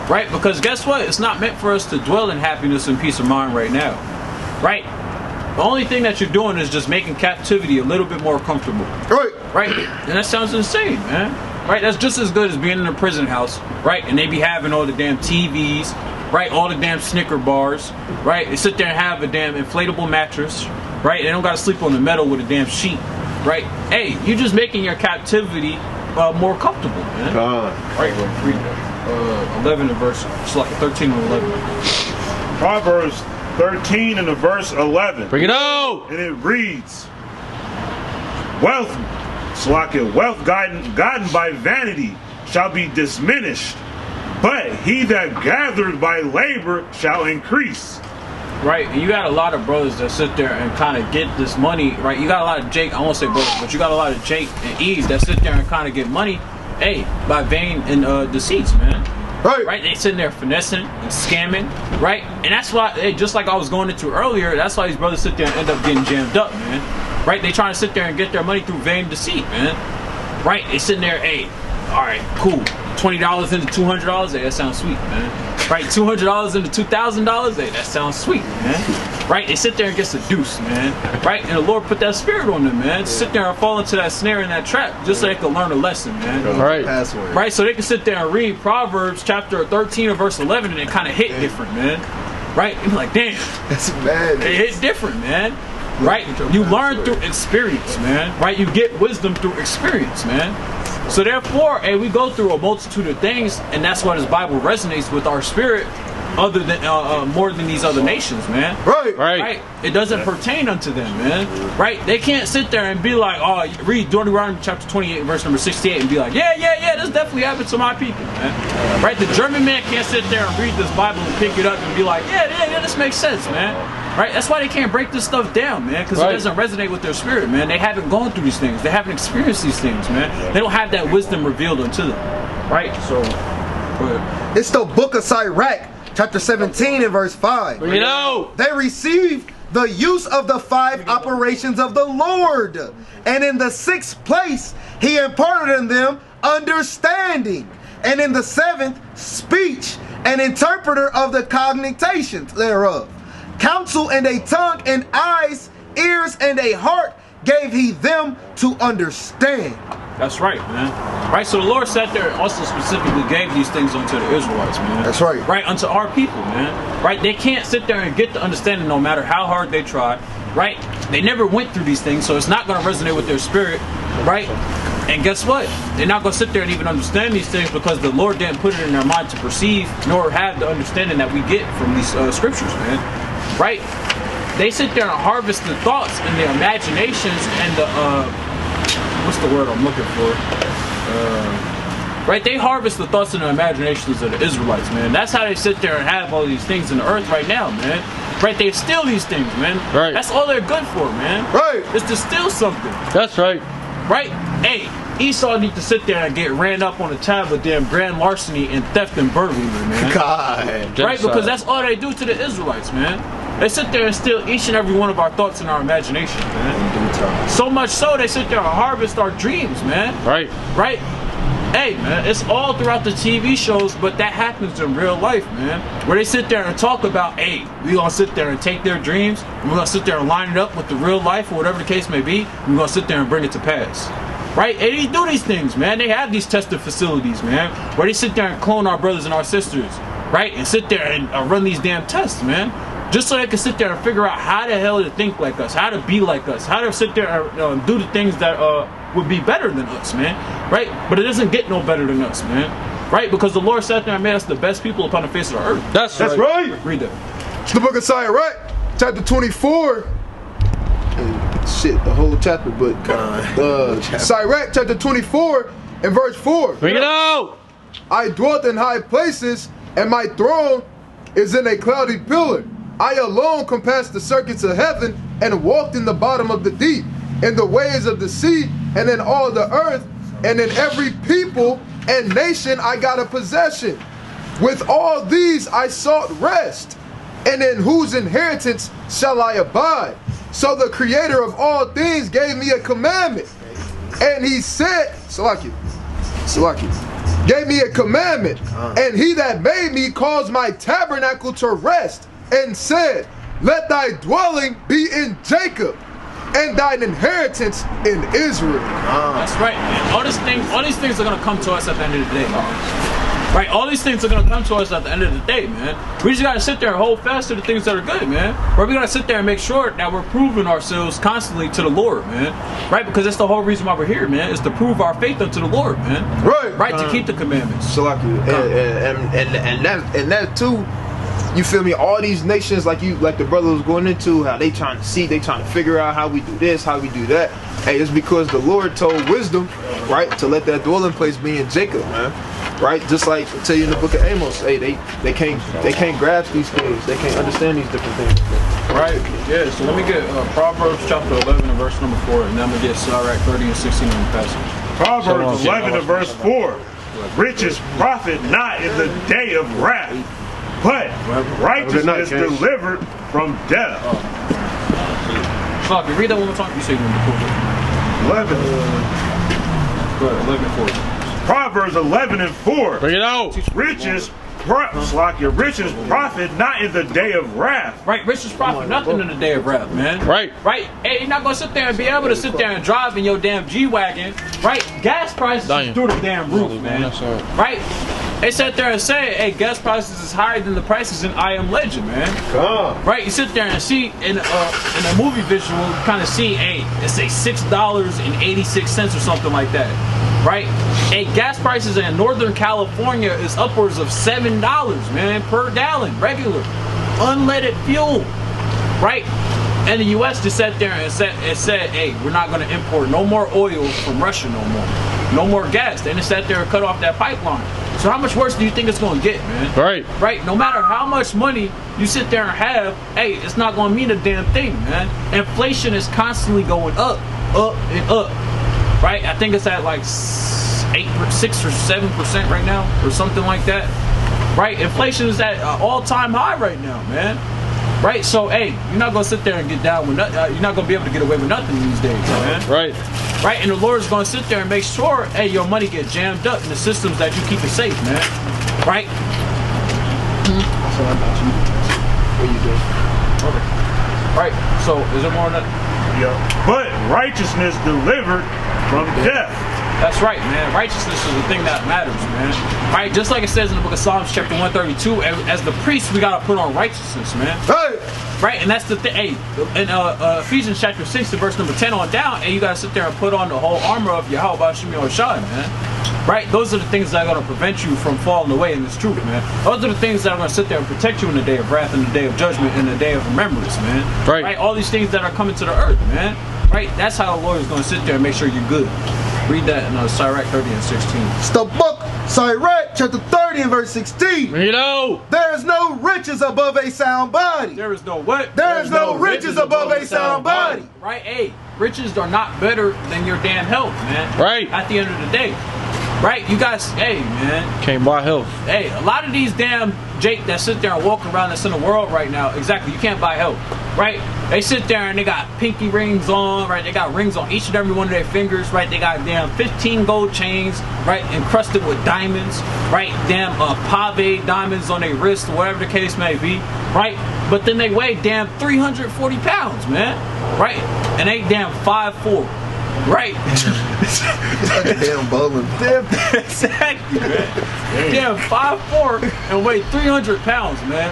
Right? Because guess what? It's not meant for us to dwell in happiness and peace of mind right now. Right? The only thing that you're doing is just making captivity a little bit more comfortable. Right? And that sounds insane, man. Right? That's just as good as being in a prison house, right? And they be having all the damn TVs, right? All the damn Snicker bars, right? They sit there and have a damn inflatable mattress, right? They don't gotta sleep on the metal with a damn sheet, right? You're just making your captivity more comfortable, man. Right? Read 11 and verse, it's like 13 and 11. Proverbs 13 and the verse 11. Bring it out! And it reads, wealth gotten by vanity shall be diminished, but he that gathereth by labor shall increase. Right, and you got a lot of brothers that sit there and kind of get this money, right? You got a lot of Jake, I won't say brothers, but you got a lot of Jake and Eve that sit there and kind of get money, by vain and deceits, man. Right? They sitting there finessing and scamming, right? And that's why, just like I was going into earlier, that's why these brothers sit there and end up getting jammed up, man. Right? They trying to sit there and get their money through vain deceit, man. Right? They sitting there, hey, all right, cool. $20 into $200, hey, that sounds sweet, man. Right? $200 into $2,000, hey, that sounds sweet, man. Right? They sit there and get seduced, man. Right? And the Lord put that spirit on them, man. Sit there and fall into that snare and that trap just so they can learn a lesson, man. Right. Right? So they can sit there and read Proverbs chapter 13 or verse 11 and it kind of hit different, man. Right? And like, damn. That's bad. It hit different, man. Right? You learn through experience, man. Right? You get wisdom through experience, man. So therefore, hey, we go through a multitude of things, and that's why this Bible resonates with our spirit, other than more than these other nations, man. Right. It doesn't pertain unto them, man. Right? They can't sit there and be like, oh, read Deuteronomy chapter 28, verse number 68, and be like, yeah, this definitely happened to my people, man. Right? The German man can't sit there and read this Bible and pick it up and be like, yeah, this makes sense, man. Right? That's why they can't break this stuff down, man, because it doesn't resonate with their spirit, man. They haven't gone through these things. They haven't experienced these things, man. They don't have that wisdom revealed unto them. Right? So, go ahead. It's the book of Sirach, chapter 17 and verse 5. You know, they received the use of the 5 operations of the Lord, and in the 6th place he imparted in them understanding, and in the 7th speech, an interpreter of the cogitations thereof. Counsel and a tongue and eyes, ears and a heart gave he them to understand. That's right, man. Right, so the Lord sat there and also specifically gave these things unto the Israelites, man. That's right. Right, unto our people, man. Right, they can't sit there and get the understanding no matter how hard they try. Right, they never went through these things, so it's not going to resonate with their spirit. Right, and guess what? They're not going to sit there and even understand these things because the Lord didn't put it in their mind to perceive nor have the understanding that we get from these scriptures, man. Right, they sit there and harvest the thoughts and the imaginations and the what's the word I'm looking for? Right, they harvest the thoughts and the imaginations of the Israelites, man. That's how they sit there and have all these things in the earth right now, man. Right, they steal these things, man. Right. That's all they're good for, man. Right. It's to steal something. That's right. Right? Hey, Esau need to sit there and get ran up on the tab of damn grand larceny and theft and burglary, man. God. Right? Because that's all they do to the Israelites, man. They sit there and steal each and every one of our thoughts and our imagination, man. So much so, they sit there and harvest our dreams, man. Right. Right? Hey, man, it's all throughout the TV shows, but that happens in real life, man. Where they sit there and talk about, hey, we gonna sit there and take their dreams, and we're gonna sit there and line it up with the real life, or whatever the case may be, and we're gonna sit there and bring it to pass. Right? And they do these things, man. They have these testing facilities, man, where they sit there and clone our brothers and our sisters, right? And sit there and run these damn tests, man. Just so they can sit there and figure out how the hell to think like us, how to be like us, how to sit there and do the things that would be better than us, man. Right? But it doesn't get no better than us, man. Right? Because the Lord sat there and made us the best people upon the face of the earth. That's right. Read that. It's the book of Sirach, chapter 24. Shit, the whole chapter, but Sirach, chapter 24 and verse 4. Bring it out. I dwelt in high places, and my throne is in a cloudy pillar. I alone compassed the circuits of heaven, and walked in the bottom of the deep, in the ways of the sea, and in all the earth, and in every people and nation I got a possession. With all these I sought rest, and in whose inheritance shall I abide? So the creator of all things gave me a commandment, and he said, Salaki, gave me a commandment, and he that made me caused my tabernacle to rest, and said, let thy dwelling be in Jacob, and thine inheritance in Israel. That's right, man. All these things are gonna come to us at the end of the day, man. Right? All these things are gonna come to us at the end of the day, man. We just gotta sit there and hold fast to the things that are good, man. Right? We gotta sit there and make sure that we're proving ourselves constantly to the Lord, man. Right? Because that's the whole reason why we're here, man, is to prove our faith unto the Lord, man. Right. Right? To keep the commandments. Salaki, and that too. You feel me? All these nations, like the brother was going into, how they trying to figure out how we do this, how we do that. Hey, it's because the Lord told wisdom, right, to let that dwelling place be in Jacob, man. Right? Just like I tell you in the book of Amos, hey, they can't grasp these things, they can't understand these different things. Right? Yeah. So let me get Proverbs chapter 11 and verse number 4, and then I'm gonna get Sirach 30 and 16 on the passage. Proverbs 11 and verse 4. riches profit not in the day of wrath, but righteousness delivered from death. Fuck, read that one more time. You say you want to 11. Go ahead, 11 and 4. Proverbs 11 and 4. Bring it out. Riches profit not in the day of wrath. Right, riches profit nothing in the day of wrath, man. Right. Right. Hey, you're not gonna sit there and be able to sit there and drive in your damn G-Wagon. Right. Gas prices is through the damn roof, man. Right. They sat there and said, hey, gas prices is higher than the prices in I Am Legend, man. Right. You sit there and see in a movie visual, you kind of see, hey, it's say $6.86 or something like that. Right? Hey, gas prices in Northern California is upwards of $7, man, per gallon, regular, unleaded fuel. Right? And the U.S. just sat there and said, hey, we're not going to import no more oil from Russia no more. No more gas. They just sat there and cut off that pipeline. So how much worse do you think it's going to get, man? Right. Right? No matter how much money you sit there and have, hey, it's not going to mean a damn thing, man. Inflation is constantly going up, and up. Right? I think it's at like 6 or 7% right now, or something like that. Right? Inflation is at an all-time high right now, man. Right? So, hey, you're not gonna sit there and get down with nothing. You're not gonna be able to get away with nothing these days, man. Right. Right? And the Lord's gonna sit there and make sure, hey, your money get jammed up in the systems that you keep it safe, man. Right? That's what I got you. What you doing? Okay. Right. So, is there more on that? Yeah. But righteousness delivered from death. That's right, man. Righteousness is the thing that matters, man. Right? Just like it says in the book of Psalms, chapter 132, as the priest, we gotta put on righteousness, man. Hey! Right? And that's the thing. Hey, in Ephesians chapter 6, verse number 10 on down, and you gotta sit there and put on the whole armor of Yahweh Shemi Oshai, man. Right? Those are the things that are gonna prevent you from falling away in this truth, man. Those are the things that are gonna sit there and protect you in the day of wrath, and the day of judgment, and the day of remembrance, man. Right? All these things that are coming to the earth, man. Right? That's how the Lord is gonna sit there and make sure you're good. Read that in Sirach 30 and 16. It's the book, Sirach, chapter 30 and verse 16. You know. There is no riches above a sound body. There is no what? There is no riches above a sound body. Right? Hey, riches are not better than your damn health, man. Right. At the end of the day. Right? You guys, hey, man. Can't buy health. Hey, a lot of these damn Jake that sit there and walk around that's in the world right now, exactly, you can't buy health. Right? They sit there and they got pinky rings on, right? They got rings on each and every one of their fingers, right? They got damn 15 gold chains, right? Encrusted with diamonds, right? Damn pave diamonds on their wrists, whatever the case may be, right? But then they weigh damn 340 pounds, man, right? And they damn 5'4". Right. Like a damn bowling. Damn, exactly, man. Damn, 5'4" and weigh 300 pounds, man.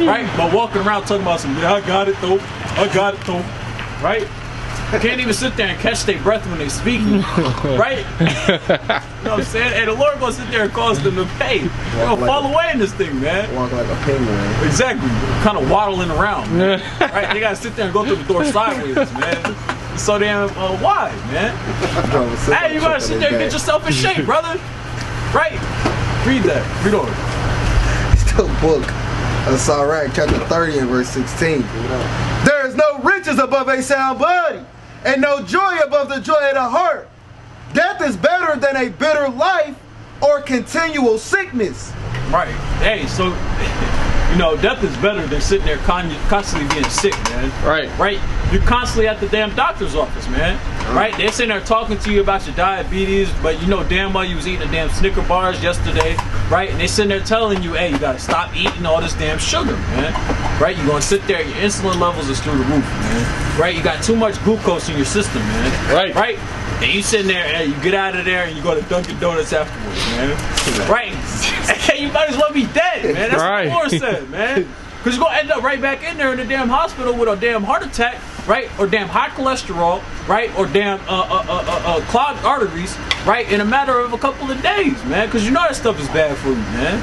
Right? But walking around talking about some, yeah, I got it though. I got it though. Right? Can't even sit there and catch their breath when they speaking. Right? You know what I'm saying? And the Lord gonna sit there and cause them to pay. They're gonna fall away in this thing, man. Walk like a penguin. Exactly. Kind of waddling around. Man. Right? They gotta sit there and go through the door sideways, man. So damn wide, man. Hey, you gotta sit there and get yourself in shape, brother. Right? Read that. Read on. It's the book of Sirach, chapter 30 and verse 16. There is no riches above a sound body, and no joy above the joy of the heart. Death is better than a bitter life or continual sickness. Right. Hey, so you know, death is better than sitting there constantly being sick, man. Right. Right? You're constantly at the damn doctor's office, man. Right? They're sitting there talking to you about your diabetes, but you know damn well you was eating a damn Snicker bars yesterday, right? And they sitting there telling you, hey, you gotta stop eating all this damn sugar, man. Right? You're gonna sit there, your insulin levels is through the roof, man. Right? You got too much glucose in your system, man. Right. Right? And you sitting there and you get out of there and you go to Dunkin' Donuts afterwards, man. Right? Hey, you might as well be dead, man. That's what the Lord said, man. Because you're going to end up right back in there in the damn hospital with a damn heart attack, right? Or damn high cholesterol, right? Or damn clogged arteries, right? In a matter of a couple of days, man. Because you know that stuff is bad for you, man.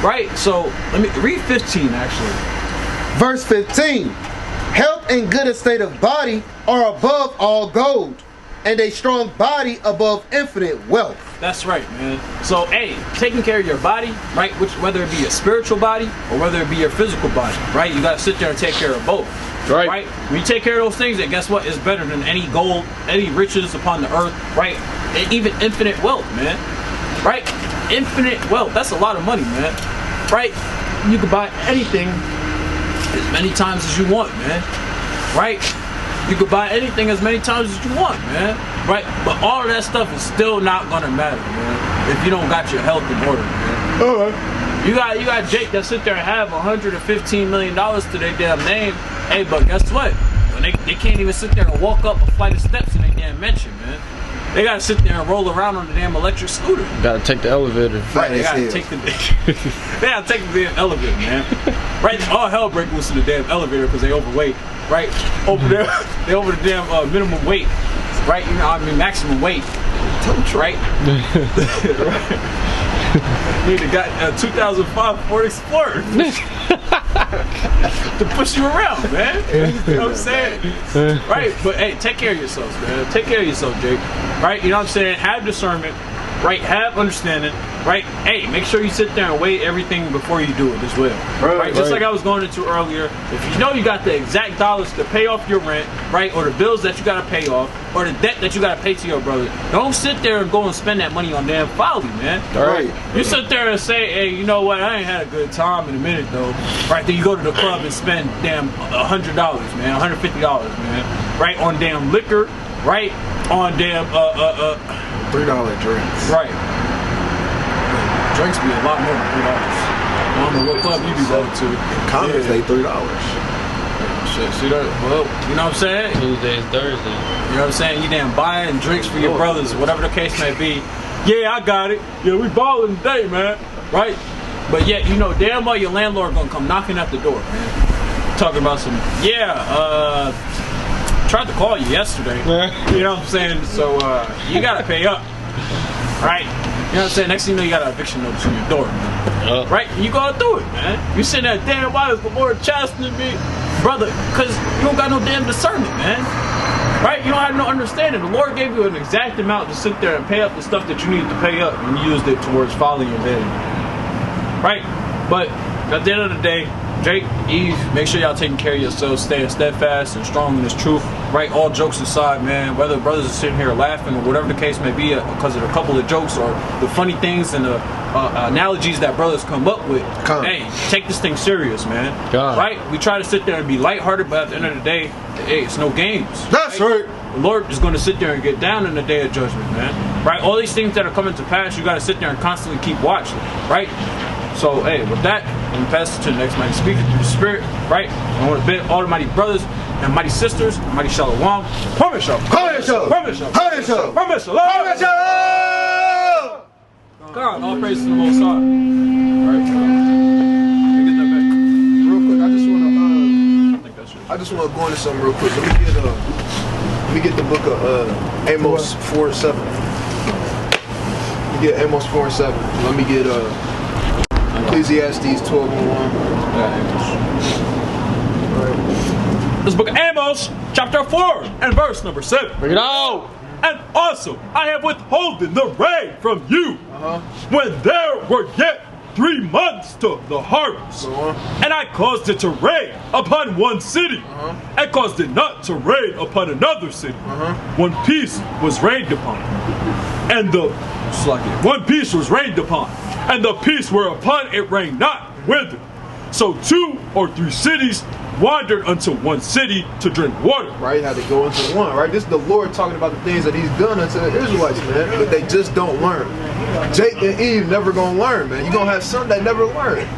Right? So, let me read 15, actually. Verse 15. Health and good estate of body are above all gold, and a strong body above infinite wealth. That's right, man. So, hey, taking care of your body, right? Whether it be your spiritual body or whether it be your physical body, right? You got to sit there and take care of both. Right? When you take care of those things, then guess what? It's better than any gold, any riches upon the earth, right? And even infinite wealth, man. Right? infinite wealth. That's a lot of money, man. Right? You can buy anything as many times as you want, man. Right? You can buy anything as many times as you want, man. Right? But all of that stuff is still not gonna matter, man, if you don't got your health in order, man. Alright. You got Jake that sit there and have $115 million to their damn name. Hey, but guess what? When they can't even sit there and walk up a flight of steps in their damn mansion, man. They gotta sit there and roll around on the damn electric scooter. Gotta take the elevator. Right, they gotta take the damn elevator, man. Right, all hell break loose in the damn elevator because they overweight. Right, over there, they over the damn minimum weight. Right, you know, I mean maximum weight. Right. Need got a 2005 Ford Explorer to push you around, man. You know what I'm saying? Right, but hey, take care of yourselves, man. Take care of yourself, Jake. Right, you know what I'm saying? Have discernment. Right, have understanding. Right, hey, make sure you sit there and weigh everything before you do it as well. Right, just like I was going into earlier. If you know you got the exact dollars to pay off your rent, right, or the bills that you gotta pay off, or the debt that you gotta pay to your brother, don't sit there and go and spend that money on damn folly, man. Right. You sit there and say, hey, you know what? I ain't had a good time in a minute though. Right, then you go to the club and spend damn $100, man, $150, man. Right, on damn liquor. Right, on damn $3 drinks. Right. Drinks be a lot more than $3. I don't know what club you be going to. Condoms, they $3. Shit, see that? Well, you know what I'm saying? Tuesdays, Thursdays. You know what I'm saying? You damn buying drinks for your brothers, whatever the case may be. Yeah, I got it. Yeah, we balling today, man. Right? But yet, you know damn well your landlord gonna come knocking at the door, man. Talking about some, tried to call you yesterday. You know what I'm saying? So you gotta pay up. Right? You know what I'm saying? Next thing you know, you got an eviction notice on your door, man. Right? And you gonna do it, man. You sitting there, damn, why is the Lord chastening me? Brother, because you don't got no damn discernment, man. Right? You don't have no understanding. The Lord gave you an exact amount to sit there and pay up the stuff that you need to pay up, and you used it towards folly and vanity. Right? But at the end of the day, Jake, Eve, make sure y'all taking care of yourselves, staying steadfast and strong in this truth. Right, all jokes aside, man, whether brothers are sitting here laughing or whatever the case may be because of a couple of jokes or the funny things and the analogies that brothers come up with, hey, take this thing serious, man. Right? We try to sit there and be lighthearted, but at the end of the day, hey, it's no games. That's right. The Lord is going to sit there and get down in the day of judgment, man. Right? All these things that are coming to pass, you got to sit there and constantly keep watching, right? So, hey, with that, I'm going to pass it to the next mighty speaker through the Spirit, right? I want to bid all the mighty brothers and mighty sisters, and mighty shalom. Promise shalom. Promise shalom. Promise shalom. Promise shalom. Promise shalom. Promise shalom. God, all praise to the Most High. All right, let me get that back. Real quick, I just want to go into something real quick. Let me get the book of Amos 4:7. Let me get Amos 4:7. Let me get Ecclesiastes 12:1. This book of Amos, chapter 4, and verse number 7. Bring it out. And also, I have withholden the rain from you when there were yet 3 months to the harvest. And I caused it to rain upon one city, and caused it not to rain upon another city. One piece was rained upon, and one piece was rained upon, and the piece whereupon it rained not withered. So 2 or 3 cities wandered unto one city to drink water. Right, had to go into one, right? This is the Lord talking about the things that he's done unto the Israelites, man. But they just don't learn. Jake and Eve never gonna learn, man. You're gonna have some that never learn.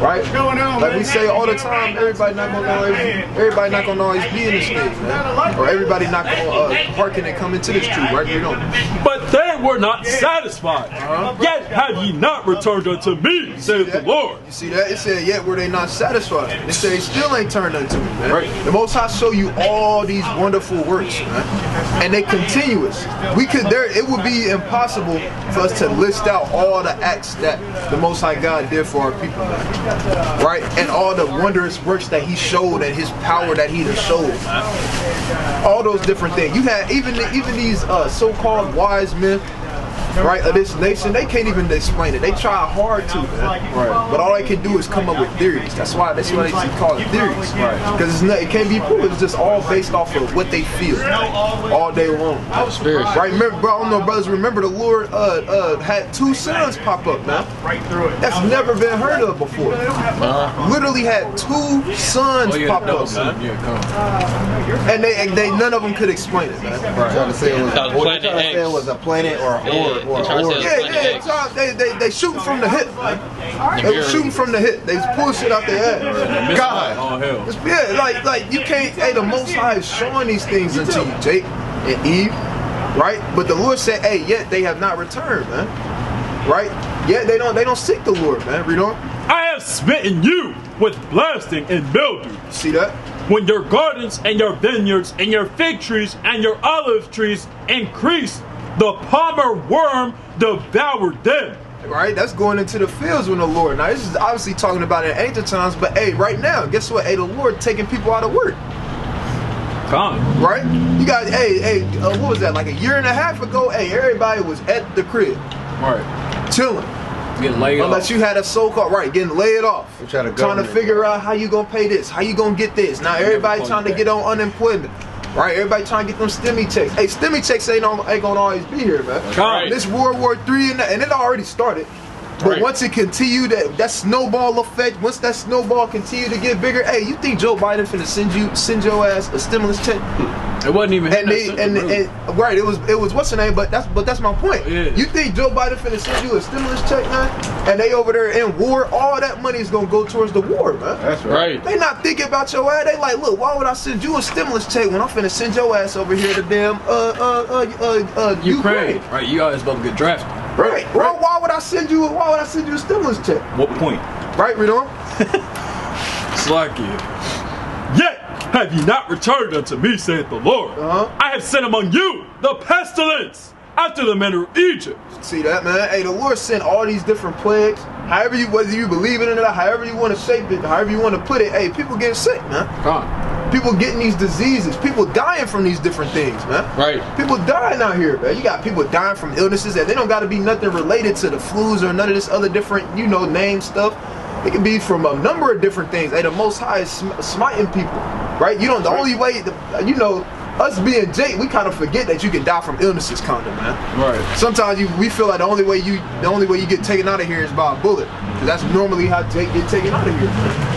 Right? Like we say all the time, everybody not gonna always be in this thing, man. Or everybody not gonna hearken and come into this truth, right? You know. But they were not satisfied. Yet have ye not returned unto me, saith the Lord. You see that? It said, yet were they not satisfied. It said they still ain't turned unto me, man. Right. The Most High show you all these wonderful works, man. And they continuous. It would be impossible for us to list out all the acts that the Most High God did for our people, man. Right? And all the wondrous works that he showed and his power that he showed. All those different things. You had even these so-called wise men right, of this nation, they can't even explain it. They try hard to, man. But all they can do is come up with theories. That's why they call it theories. Because it can't be proved. It's just all based off of what they feel all day long. Right, remember, bro, I don't know, brothers, remember the Lord had 2 sons pop up, man. That's never been heard of before. Literally had 2 sons pop up, man. And they none of them could explain it, man. Trying to say it was a planet or they shooting from the hip, man. They were shooting from the hip. They was pulling shit out their ass. God. Yeah, like you can't. Hey, the Most High is showing these things into you, Jake and Eve, right? But the Lord said, hey, yet they have not returned, man. Right? Yet they don't seek the Lord, man. Read on. I have smitten you with blasting and mildew. See that? When your gardens and your vineyards and your fig trees and your olive trees increased, the palmer worm devoured them. Right? That's going into the fields with the Lord. Now, this is obviously talking about in ancient times, but hey, right now, guess what? Hey, the Lord taking people out of work. Come. Right? You got, what was that? Like a year and a half ago, hey, everybody was at the crib. Right. Chilling. Getting laid off. Unless you had a so-called, right, getting laid off. Trying to figure out how you gonna pay this, how you gonna get this. Now everybody trying to get on unemployment. Right, everybody trying to get them stimmy checks. Hey, stimmy checks ain't gonna always be here, man. Right. This World War III and it already started. But once it continued, that snowball effect, once that snowball continued to get bigger, hey, you think Joe Biden finna send your ass a stimulus check? It wasn't even. And right, it was what's the name? But that's my point. Yeah. You think Joe Biden finna send you a stimulus check, man? And they over there in war, all that money is gonna go towards the war, man. That's right. They not thinking about your ass. They like, look, why would I send you a stimulus check when I'm finna send your ass over here to damn Ukraine? Right, you guys about to get drafted. Right. Well, why would I send you a stimulus check? What point? Right, read on. Slacky. Yet have ye not returned unto me, saith the Lord. I have sent among you the pestilence after the manner of Egypt. See that, man? Hey, the Lord sent all these different plagues. However whether you believe it or not, however you want to shape it, however you want to put it, hey, people getting sick, man. People getting these diseases, people dying from these different things, man. Right. People dying out here, man. You got people dying from illnesses that they don't got to be nothing related to the flus or none of this other different, name stuff. It can be from a number of different things. Hey, the Most High is smiting people, right? The only way, us being Jake, we kind of forget that you can die from illnesses, kind of, man. Right. Sometimes we feel like the only way you get taken out of here is by a bullet. That's normally how Jake get taken out of here.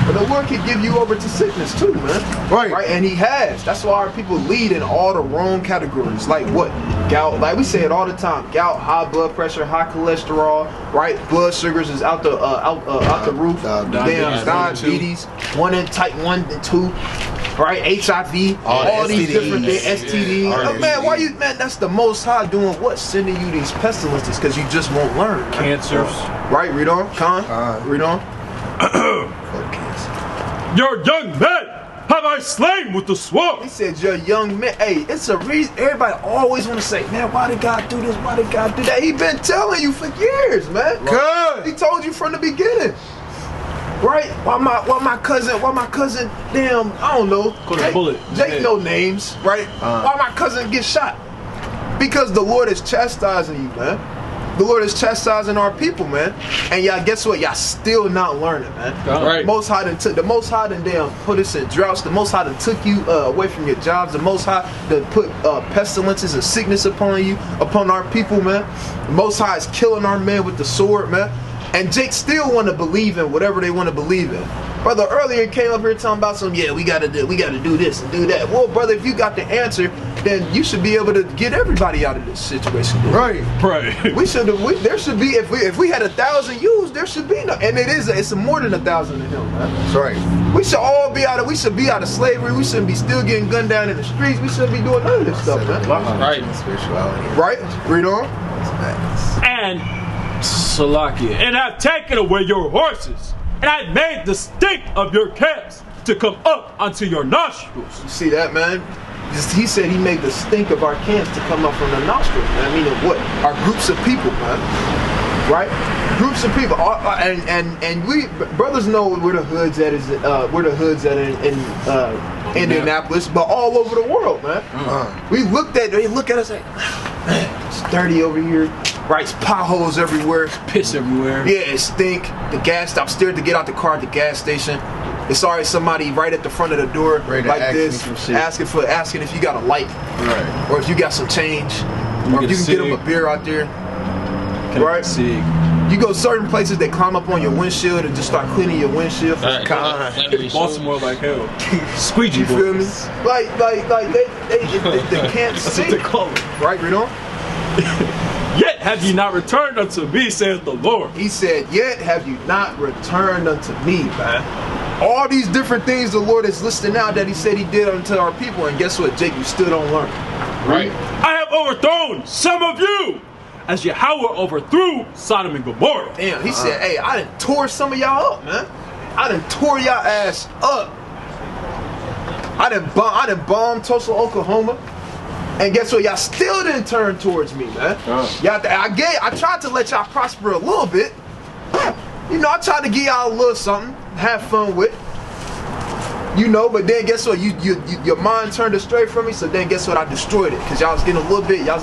But the Lord can give you over to sickness too, man. Right. And He has. That's why our people lead in all the wrong categories. Like what? Gout. Like we say it all the time. Gout, high blood pressure, high cholesterol. Right. Blood sugars is out the roof. Damn, diabetes. Type 1 and 2. Right, HIV, all these different things, STDs. Man, that's the Most High doing what? Sending you these pestilences because you just won't learn. Cancers. Right, read on, read on. Your young men have I slain with the sword. He said, your young men. Hey, it's a reason. Everybody always want to say, man, why did God do this? Why did God do that? He been telling you for years, man. He told you from the beginning. Right? Why my cousin, damn, I don't know. Jake no names, right? Why my cousin get shot? Because the Lord is chastising you, man. The Lord is chastising our people, man. And y'all, guess what? Y'all still not learning, man. Right. The Most High done damn put us in droughts. The Most High done took you away from your jobs. The Most High done put pestilences and sickness upon our people, man. The Most High is killing our men with the sword, man. And Jake still want to believe in whatever they want to believe in. Brother earlier came up here talking about we gotta do this and do that. Well, brother, if you got the answer, then you should be able to get everybody out of this situation. Right. There should be if we had 1,000 youths, there should be no, and it's more than 1,000 of them, man. That's right. We should all be out of slavery. We shouldn't be still getting gunned down in the streets. We shouldn't be doing none of this stuff, man. Right. Right. Read on. And Salakia, and I've taken away your horses, and I've made the stink of your camps to come up unto your nostrils. You see that, man? He said he made the stink of our camps to come up from the nostrils, man. Meaning what? Our groups of people, man. Right? Groups of people, and we brothers know where the hoods at is. Where the hoods at in Indianapolis, but all over the world, man. They look at us like, man, it's dirty over here. Right, it's potholes everywhere. Piss everywhere. Yeah, it stink. The gas, I'm scared to get out the car at the gas station. It's already somebody right at the front of the door like this, asking if you got a light, Right. or if you got some change, or if you can get them a beer out there. Right? You go certain places, they climb up on your windshield and just start cleaning your windshield. Baltimore like hell. Squeegee You feel me? Like they can't see. Right, read on. Yet have ye not returned unto me, saith the Lord. He said, yet have you not returned unto me, man. All these different things the Lord is listing out that he said he did unto our people, and guess what, Jake, you still don't learn. Right? I have overthrown some of you, as Yahweh overthrew Sodom and Gomorrah. Damn, he said, hey, I done tore some of y'all up, man. I done tore y'all ass up. I done bombed Tulsa, Oklahoma. And guess what? Y'all still didn't turn towards me, man. I tried to let y'all prosper a little bit. You know, I tried to give y'all a little something, have fun with. You know, but then guess what? Your mind turned astray from me, so then guess what? I destroyed it. Because y'all was getting a little bit, y'all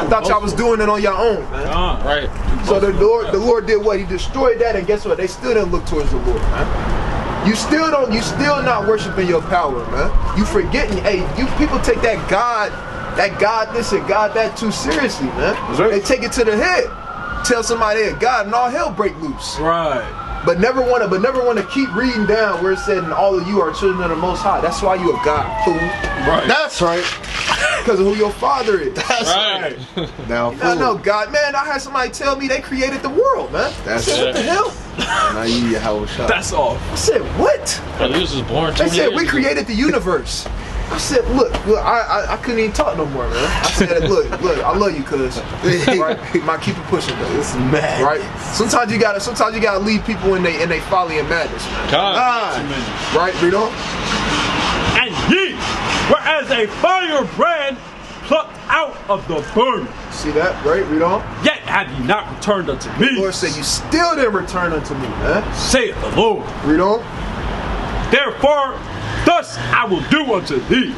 thought y'all was doing it on your own, man. Right. So the Lord did what? He destroyed that, and guess what? They still didn't look towards the Lord, man. You still not worshiping your power, man. You forgetting, hey, you people take that God this and God that too seriously, man. Right. They take it to the head. Tell somebody they're God and all hell break loose. Right. But never want to keep reading down where it said, and all of you are children of the Most High. That's why you a God, fool. Right. That's right. Because of who your father is. That's right. Now, no, God, man, I had somebody tell me they created the world, man. That's I said, what the hell? Now you how shot. That's all. I said, what? But he was just born 20 They said, years we ago. created the universe. I said, look, I couldn't even talk no more, man. I said, look, I love you, cuz. Right? Might keep it pushing, though. This is mad. Right? Sometimes you gotta leave people in they folly and madness, man. God. Right? Read on. And ye were as a firebrand plucked out of the burning. See that? Right? Read on. Yet have ye not returned unto The me, Lord said, you still didn't return unto me, man. saith the Lord. Read on. Therefore, thus I will do unto thee,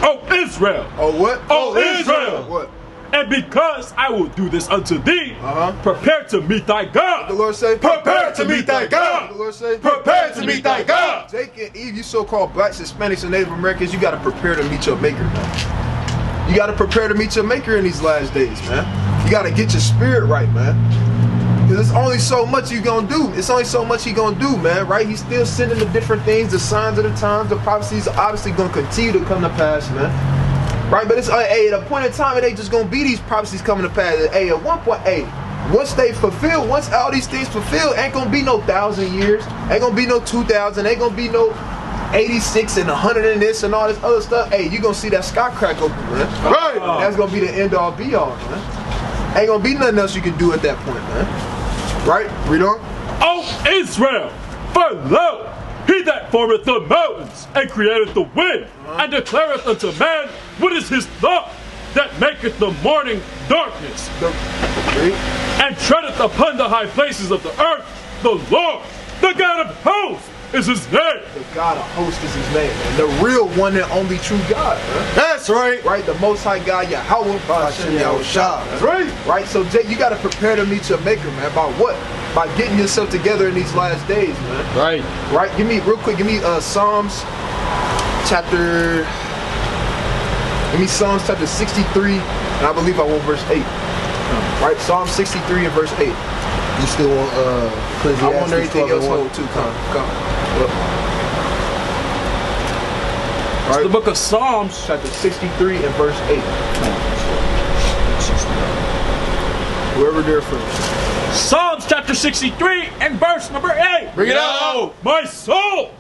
O Israel. Oh, what? O Israel. What? And because I will do this unto thee, prepare to meet thy God. The Lord say, Prepare to meet thy God. The Lord say, Prepare to meet thy God. Jake and Eve, you so-called blacks, Hispanics, and Native Americans, you got to prepare to meet your maker, man. You got to prepare to meet your maker in these last days, man. You got to get your spirit right, man. Because there's only so much you gonna do. It's only so much he gonna do, man, right? He's still sending the different things, the signs of the times, the prophecies are obviously gonna continue to come to pass, man. Right? But it's at a point in time, it ain't just gonna be these prophecies coming to pass. Hey, at one point, once they fulfill, once all these things fulfill, ain't gonna be no 1,000 years, ain't gonna be no 2,000, ain't gonna be no 86 and 100 and this and all this other stuff. Hey, you gonna see that sky crack open, man. Right. That's gonna be the end all be all, man. Ain't gonna be nothing else you can do at that point, man. Right? Read on. O Israel, for lo, he that formeth the mountains and createth the wind and declareth unto man what is his thought, that maketh the morning darkness and treadeth upon the high places of the earth. The Lord, the God of hosts, is his name. The God of hosts is his name, man. The real one and only true God, man. That's right. Right? The Most High God, Yahweh, That's right. right? So, Jay, you got to prepare to meet your maker, man. By what? By getting yourself together in these last days, man. Right. Right? Give me, real quick, Psalms chapter 63, and I believe I want verse 8. Right? Psalm 63 and verse 8. You still want I want everything else hold too. Come. It's the book of Psalms, Chapter 63 and verse 8. Whoever there first. Psalms chapter 63 and verse number 8. Bring it out. My soul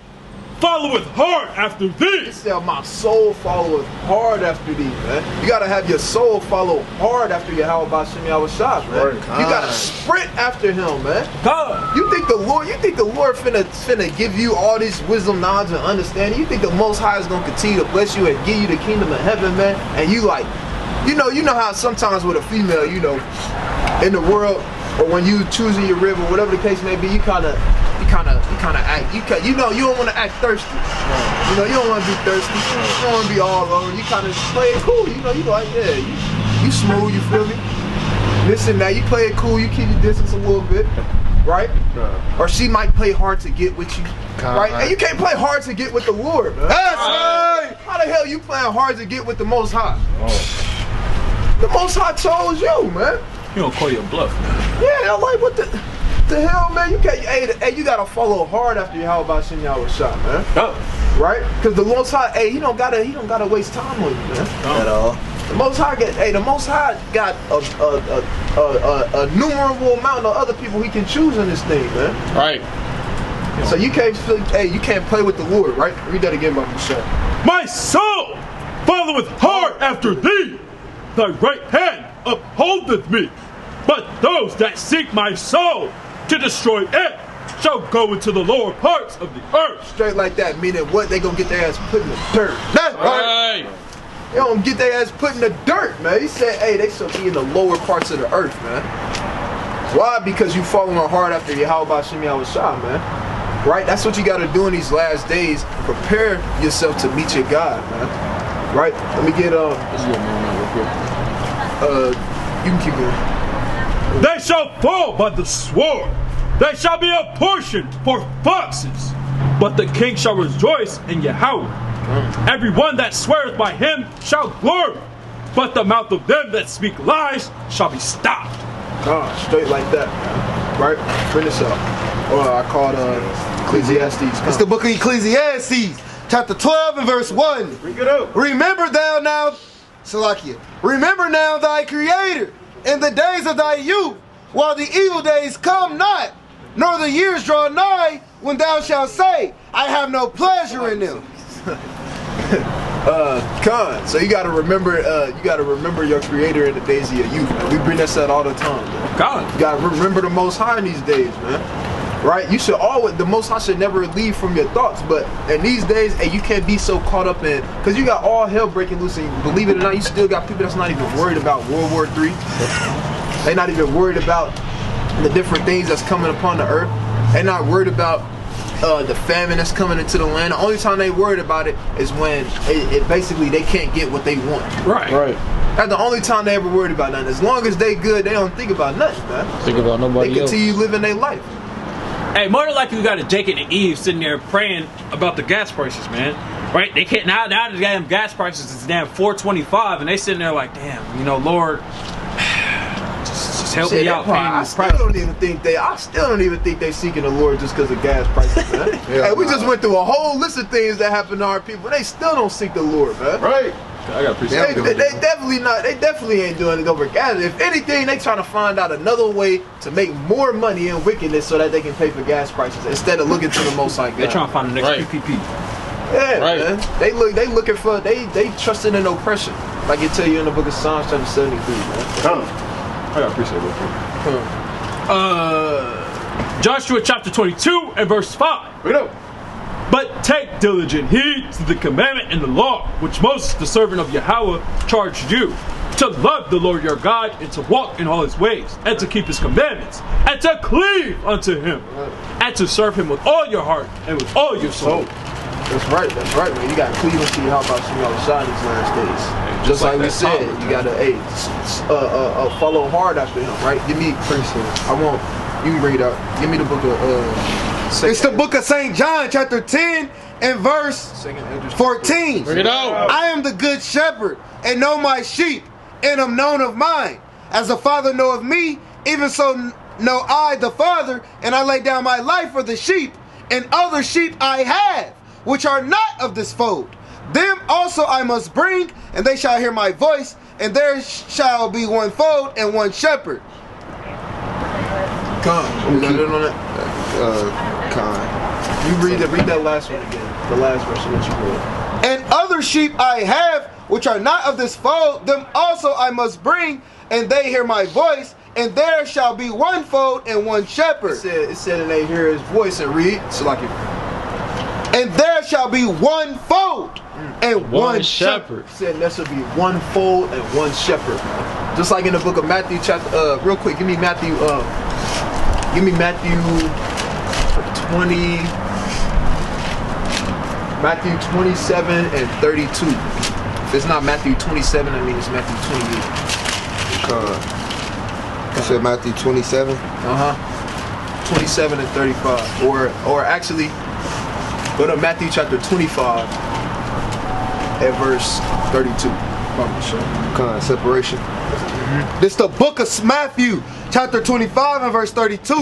followeth hard after thee. He said, my soul followeth hard after thee, man. You gotta have your soul follow hard after Yahweh B'Shem Yahushua, man. You gotta sprint after him, man. God. You think the Lord finna give you all this wisdom, knowledge, and understanding? You think the Most High is gonna continue to bless you and give you the kingdom of heaven, man? And you like, you know how sometimes with a female, you know, in the world, or when you choosing your rib or whatever the case may be, you kind of act. You don't want to act thirsty. You know, you don't want to be thirsty. You don't want to be all over. You kind of play it cool. You know, you like, yeah, you smooth. You feel me? Listen, now you play it cool, you keep your distance a little bit, right? Or she might play hard to get with you, right? And you can't play hard to get with the Lord, man. That's right. How the hell you playing hard to get with the Most High? The Most High chose you, man. You don't call your bluff, man. Yeah, like what the hell, man? You can't. Hey, you gotta follow hard after you. How about Shin Yahweh shot, man? Right? Because the Most High, hey, he don't gotta waste time on you, man. At all. The Most High got a numerable amount of other people he can choose in this thing, man. Right. So you can't play with the Lord, right? Read that again, Mama Michelle. My soul followeth hard after thee. Thy right hand upholdeth me. But those that seek my soul to destroy it shall go into the lower parts of the earth. Straight like that, meaning what? They gonna get their ass put in the dirt. That's right. Right. They don't get their ass put in the dirt, man. He said, hey, they shall be in the lower parts of the earth, man. Why? Because you following hard after Yahweh Shem Yahweh Shah, man. Right? That's what you got to do in these last days. Prepare yourself to meet your God, man. Right? Let me get you can keep going. They shall fall by the sword. They shall be a portion for foxes. But the king shall rejoice in Yahweh. Every one that sweareth by him shall glory. But the mouth of them that speak lies shall be stopped. Straight like that, man. Right? Bring this up. I called Ecclesiastes. It's the book of Ecclesiastes, chapter 12 and verse 1. Bring it up. Remember thou now, Salakia, remember now thy Creator in the days of thy youth, while the evil days come not, nor the years draw nigh, when thou shalt say, I have no pleasure in them. So you gotta remember your Creator in the days of your youth, man. We bring that set all the time, man. You gotta remember the Most High in these days, man. Right? You should always, the Most High should never leave from your thoughts, but in these days, hey, you can't be so caught up in, because you got all hell breaking loose, and believe it or not, you still got people that's not even worried about World War III. They're not even worried about the different things that's coming upon the earth. They're not worried about the famine that's coming into the land. The only time they worried about it is when it basically they can't get what they want. Right. That's the only time they ever worried about nothing. As long as they good, they don't think about nothing, man. Think about nobody They else. continue living their life. Hey, more than likely you got a Jacob and Eve sitting there praying about the gas prices, man. Right? They can't now the damn gas prices is damn $4.25, and they sitting there like, damn, you know, Lord, just help me out. I still don't even think they seeking the Lord just because of gas prices, man. Hey, we just went through a whole list of things that happen to our people. They still don't seek the Lord, man. Right. I gotta appreciate They definitely not. They definitely ain't doing it over gas. If anything, they trying to find out another way to make more money in wickedness so that they can pay for gas prices instead of looking to the Most High God. They trying to find the next Right. PPP. Yeah, Right. man. They looking for they trusting in oppression, like it tell you in the book of Psalms chapter 73, man. I gotta appreciate it. Joshua chapter 22 and verse 5. Wait up. But take diligent heed to the commandment and the law, which Moses, the servant of Yahweh, charged you, to love the Lord your God, and to walk in all his ways, and to keep his commandments, and to cleave unto him, and to serve him with all your heart and with all your soul. That's right, man. You got to cleave unto you. How about you know shine these last days? Just like we said, you got to follow hard after him, right? Give me, you can bring it out. Give me the book of It's the book of St. John, chapter 10 and verse 14. Bring it out. I am the good shepherd, and know my sheep, and am known of mine. As the Father knoweth me, even so know I the Father, and I lay down my life for the sheep. And other sheep I have, which are not of this fold. Them also I must bring, and they shall hear my voice, and there shall be one fold and one shepherd. You got it on it? You read that last one again. The last verse that you read. And other sheep I have, which are not of this fold, them also I must bring, and they hear my voice, and there shall be one fold and one shepherd. It said and they hear his voice and read. So like it. And there shall be one fold and one shepherd. It said there shall be one fold and one shepherd. Just like in the book of Matthew chapter. Real quick, give me Matthew 27 and 32. If it's not Matthew 27, I mean it's Matthew 28. You said Matthew 27? 27 and 35. Or actually, go to Matthew chapter 25 at verse 32. Kind of separation. This the book of Matthew, chapter 25 and verse 32.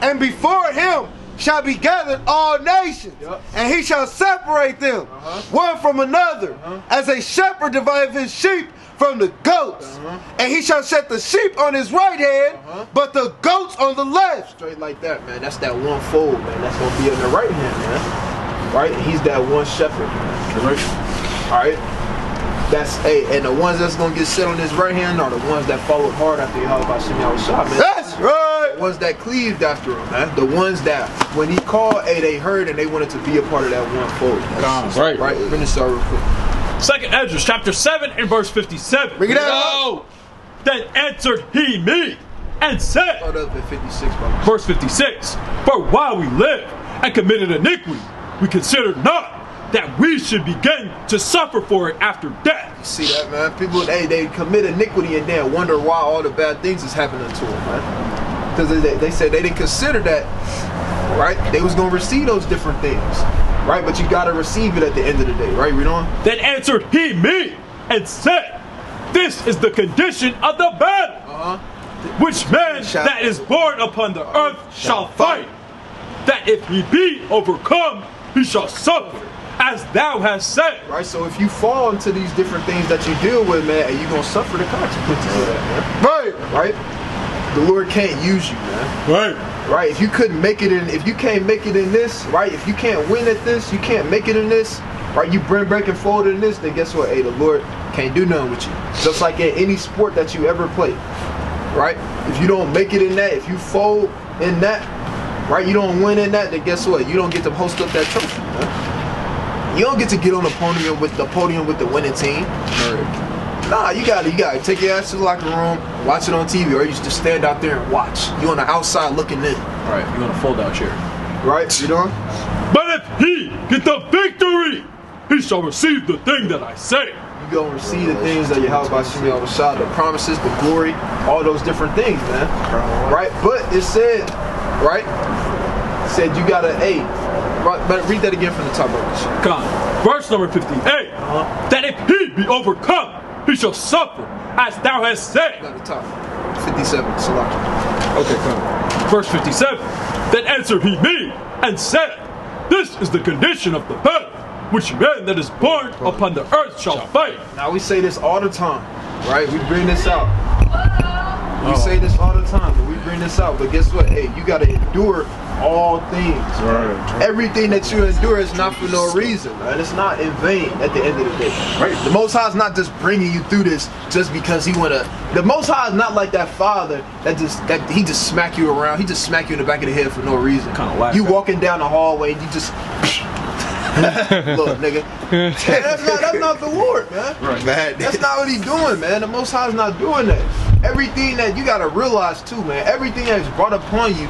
And before him shall be gathered all nations, and he shall separate them one from another, as a shepherd divideth his sheep from the goats. And he shall set the sheep on his right hand, but the goats on the left. Straight like that, man. That's that one fold, man. That's gonna be on the right hand, man. Right? He's that one shepherd, man. Alright? That's and the ones that's gonna get set on his right hand are the ones that followed hard after Yahweh shot, man. That's right. The ones that cleaved after him, man. The ones that when he called, they heard and they wanted to be a part of that one fold. Right. Right. Finish that real quick. 2nd Ezra chapter 7 and verse 57. Bring it out. Then answered he me and said, Start up at 56, bro. verse 56, for while we live and committed iniquity, we considered not that we should begin to suffer for it after death. You see that, man? People, they commit iniquity and then wonder why all the bad things is happening to them, man. Because they said they didn't consider that, right? They was going to receive those different things, right? But you got to receive it at the end of the day, right? Read on. Then answered he me and said, this is the condition of the battle, which man that is born upon the earth shall fight, that if he be overcome, he shall suffer, as thou hast said. Right, so if you fall into these different things that you deal with, man, and you're going to suffer the consequences of that, man. Right. Right? The Lord can't use you, man. Right. Right, if you couldn't make it in, if you can't make it in this, right, if you can't win at this, you can't make it in this, right, you break and fold in this, then guess what? Hey, the Lord can't do nothing with you. Just like in any sport that you ever play, right? If you don't make it in that, if you fold in that, right, you don't win in that, then guess what? You don't get to host up that trophy, man. You don't get to get on the podium with the winning team. Nah, you gotta take your ass to the locker room, watch it on TV, or you just stand out there and watch. You on the outside looking in. Right, you want a fold out chair. Right, you know? But if he get the victory, he shall receive the thing that I say. You gonna receive the things that Yahweh Shah, the promises, the glory, all those different things, man. Right? But it said, right? It said you gotta, but read that again from the top of the shit. Come on. Verse number 58. That if he be overcome, he shall suffer, as thou hast said. At the top. 57, Salaki. Okay, come on. Verse 57. Then answered he me, and said, this is the condition of the battle, which man that is born upon the earth shall fight. Now we say this all the time, right? We bring this out. We say this all the time, but we bring this out. But guess what? Hey, you gotta endure all things. Right. Everything that you endure is not for no reason, man. It's not in vain at the end of the day. Right. The Most High is not just bringing you through this just because he wanna. The Most High is not like that father that he just smack you around. He just smack you in the back of the head for no reason. Kind of whack. You walking down the hallway and you just. Look, nigga. That's not the Lord, man. Right. Man. That's not what he's doing, man. The Most High is not doing that. Everything that you gotta realize too, man. Everything that's brought upon you,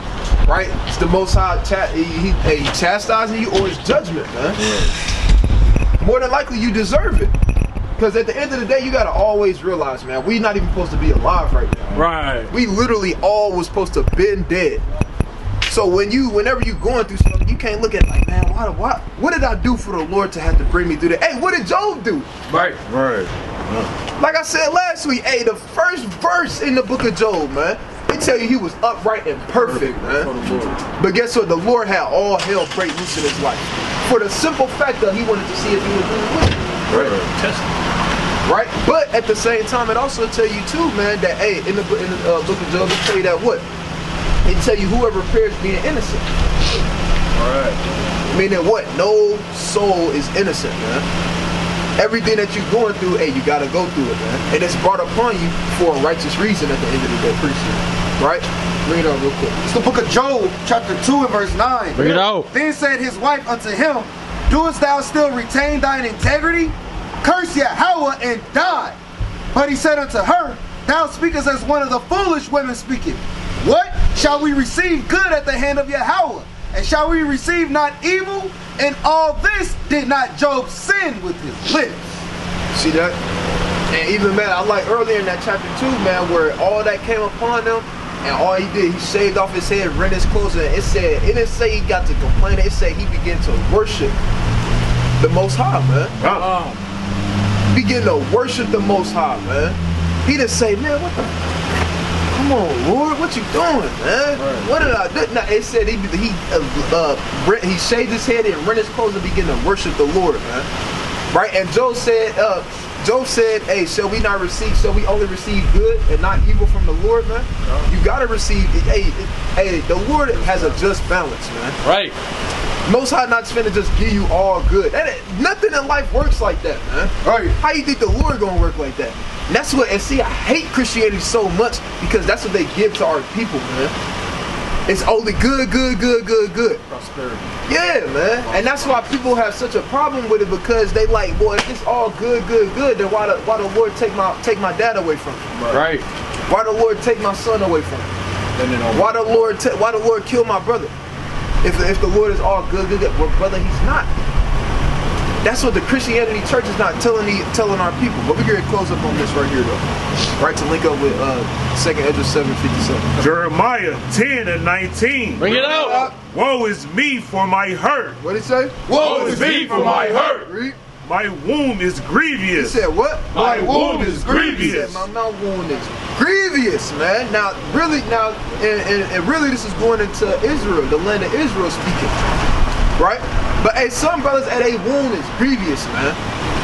right? It's the Most High he chastising you or it's judgment, man. Yeah. More than likely, you deserve it. Because at the end of the day, you gotta always realize, man, we not even supposed to be alive right now. Right. We literally all was supposed to been dead. So whenever you going through something, you can't look at it like, man, what did I do for the Lord to have to bring me through that? Hey, what did Job do? Right. Right. Like I said last week, hey, the first verse in the book of Job, man, they tell you he was upright and perfect, man. But guess what? The Lord had all hell break loose in his life. For the simple fact that he wanted to see if he was really with him. Right. Right? But at the same time, it also tell you too, man, that, hey, in the book of Job, it tell you that what? It tell you whoever appears being innocent. Alright. Meaning what? No soul is innocent, man. Everything that you're going through, hey, you gotta go through it, man. And it's brought upon you for a righteous reason at the end of the day, pretty soon. Right? Bring it up real quick. It's the book of Job, chapter 2 and verse 9. Bring it out. Then said his wife unto him, doest thou still retain thine integrity? Curse Yahweh and die. But he said unto her, thou speakest as one of the foolish women speaketh. What? Shall we receive good at the hand of Yahweh? And shall we receive not evil? And all this did not Job sin with his lips. See that? And even, man, I like earlier in that chapter 2, man, where all that came upon them, and all he did, he shaved off his head, rent his clothes, and it didn't say he got to complain, it said he began to worship the Most High, man. He began to worship the Most High, man. He didn't say, man, what the, come on, Lord, what you doing, man? Right. What did I do? No, it said he shaved his head and rent his clothes and began to worship the Lord, man. Right? And Job said, hey, shall we only receive good and not evil from the Lord, man? You gotta receive, hey, the Lord has a just balance, man. Right. Most High not finna just give you all good. Nothing in life works like that, man. Right. How you think the Lord gonna work like that? And that's what, and see, I hate Christianity so much because that's what they give to our people, man. It's only good. Prosperity. Yeah, man. And that's why people have such a problem with it, because they like, boy, if it's all good, then why the Lord take my dad away from me? Right. Why the Lord take my son away from me? Why the Lord kill my brother? If the Lord is all good, well, brother, he's not. That's what the Christianity church is not telling our people. But we're going to close up on this right here, though. Right, to link up with 2nd Ezra 7:57. Jeremiah 10:19. Bring it out. Woe is me for my hurt. What did he say? Woe is me for my hurt. Read. My wound is grievous. He said what? My wound is grievous. He said, my wound is grievous, man. Now, really, and really, this is going into Israel, the land of Israel speaking. Right? But hey, some brothers, a wound is grievous, man.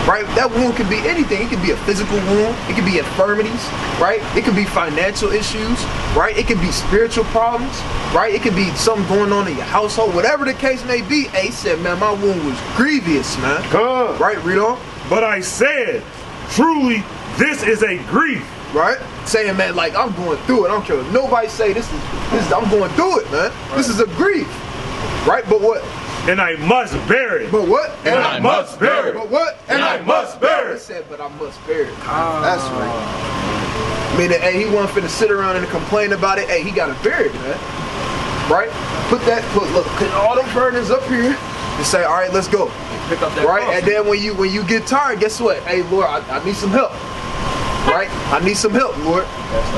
Right? That wound can be anything. It can be a physical wound. It can be infirmities. Right? It can be financial issues. Right? It can be spiritual problems. Right? It can be something going on in your household. Whatever the case may be. Hey, he said, man, my wound was grievous, man. Good. Right? Read on. But I said, truly, this is a grief. Right? Saying, man, like, I'm going through it. I don't care what nobody say. This is I'm going through it, man. Right. This is a grief. Right? But what? And I must bear it. But what? And I must bear it. But what? And I must bear it. He said, but I must bear it. That's right. Meaning, hey, he wasn't finna sit around and complain about it. Hey, he gotta bear it, man. Right? Put all them burdens up here and say, all right, let's go. Pick up that right? cross. And then when you get tired, guess what? Hey, Lord, I need some help. Right? I need some help, Lord.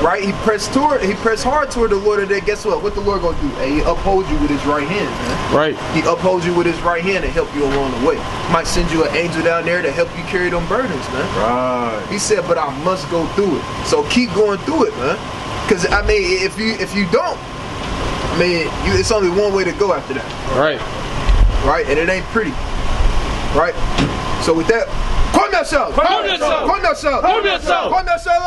Right? He pressed hard toward the Lord, and then guess what? What the Lord gonna do? Hey, he upholds you with his right hand, man. Right. He upholds you with his right hand and help you along the way. Might send you an angel down there to help you carry them burdens, man. Right. He said, but I must go through it. So keep going through it, man. Because I mean, if you don't, I mean, it's only one way to go after that. Right. Right? And it ain't pretty. Right? So with that, Come yourself! Come yourself! Come yourself! Come yourself! Come yourself!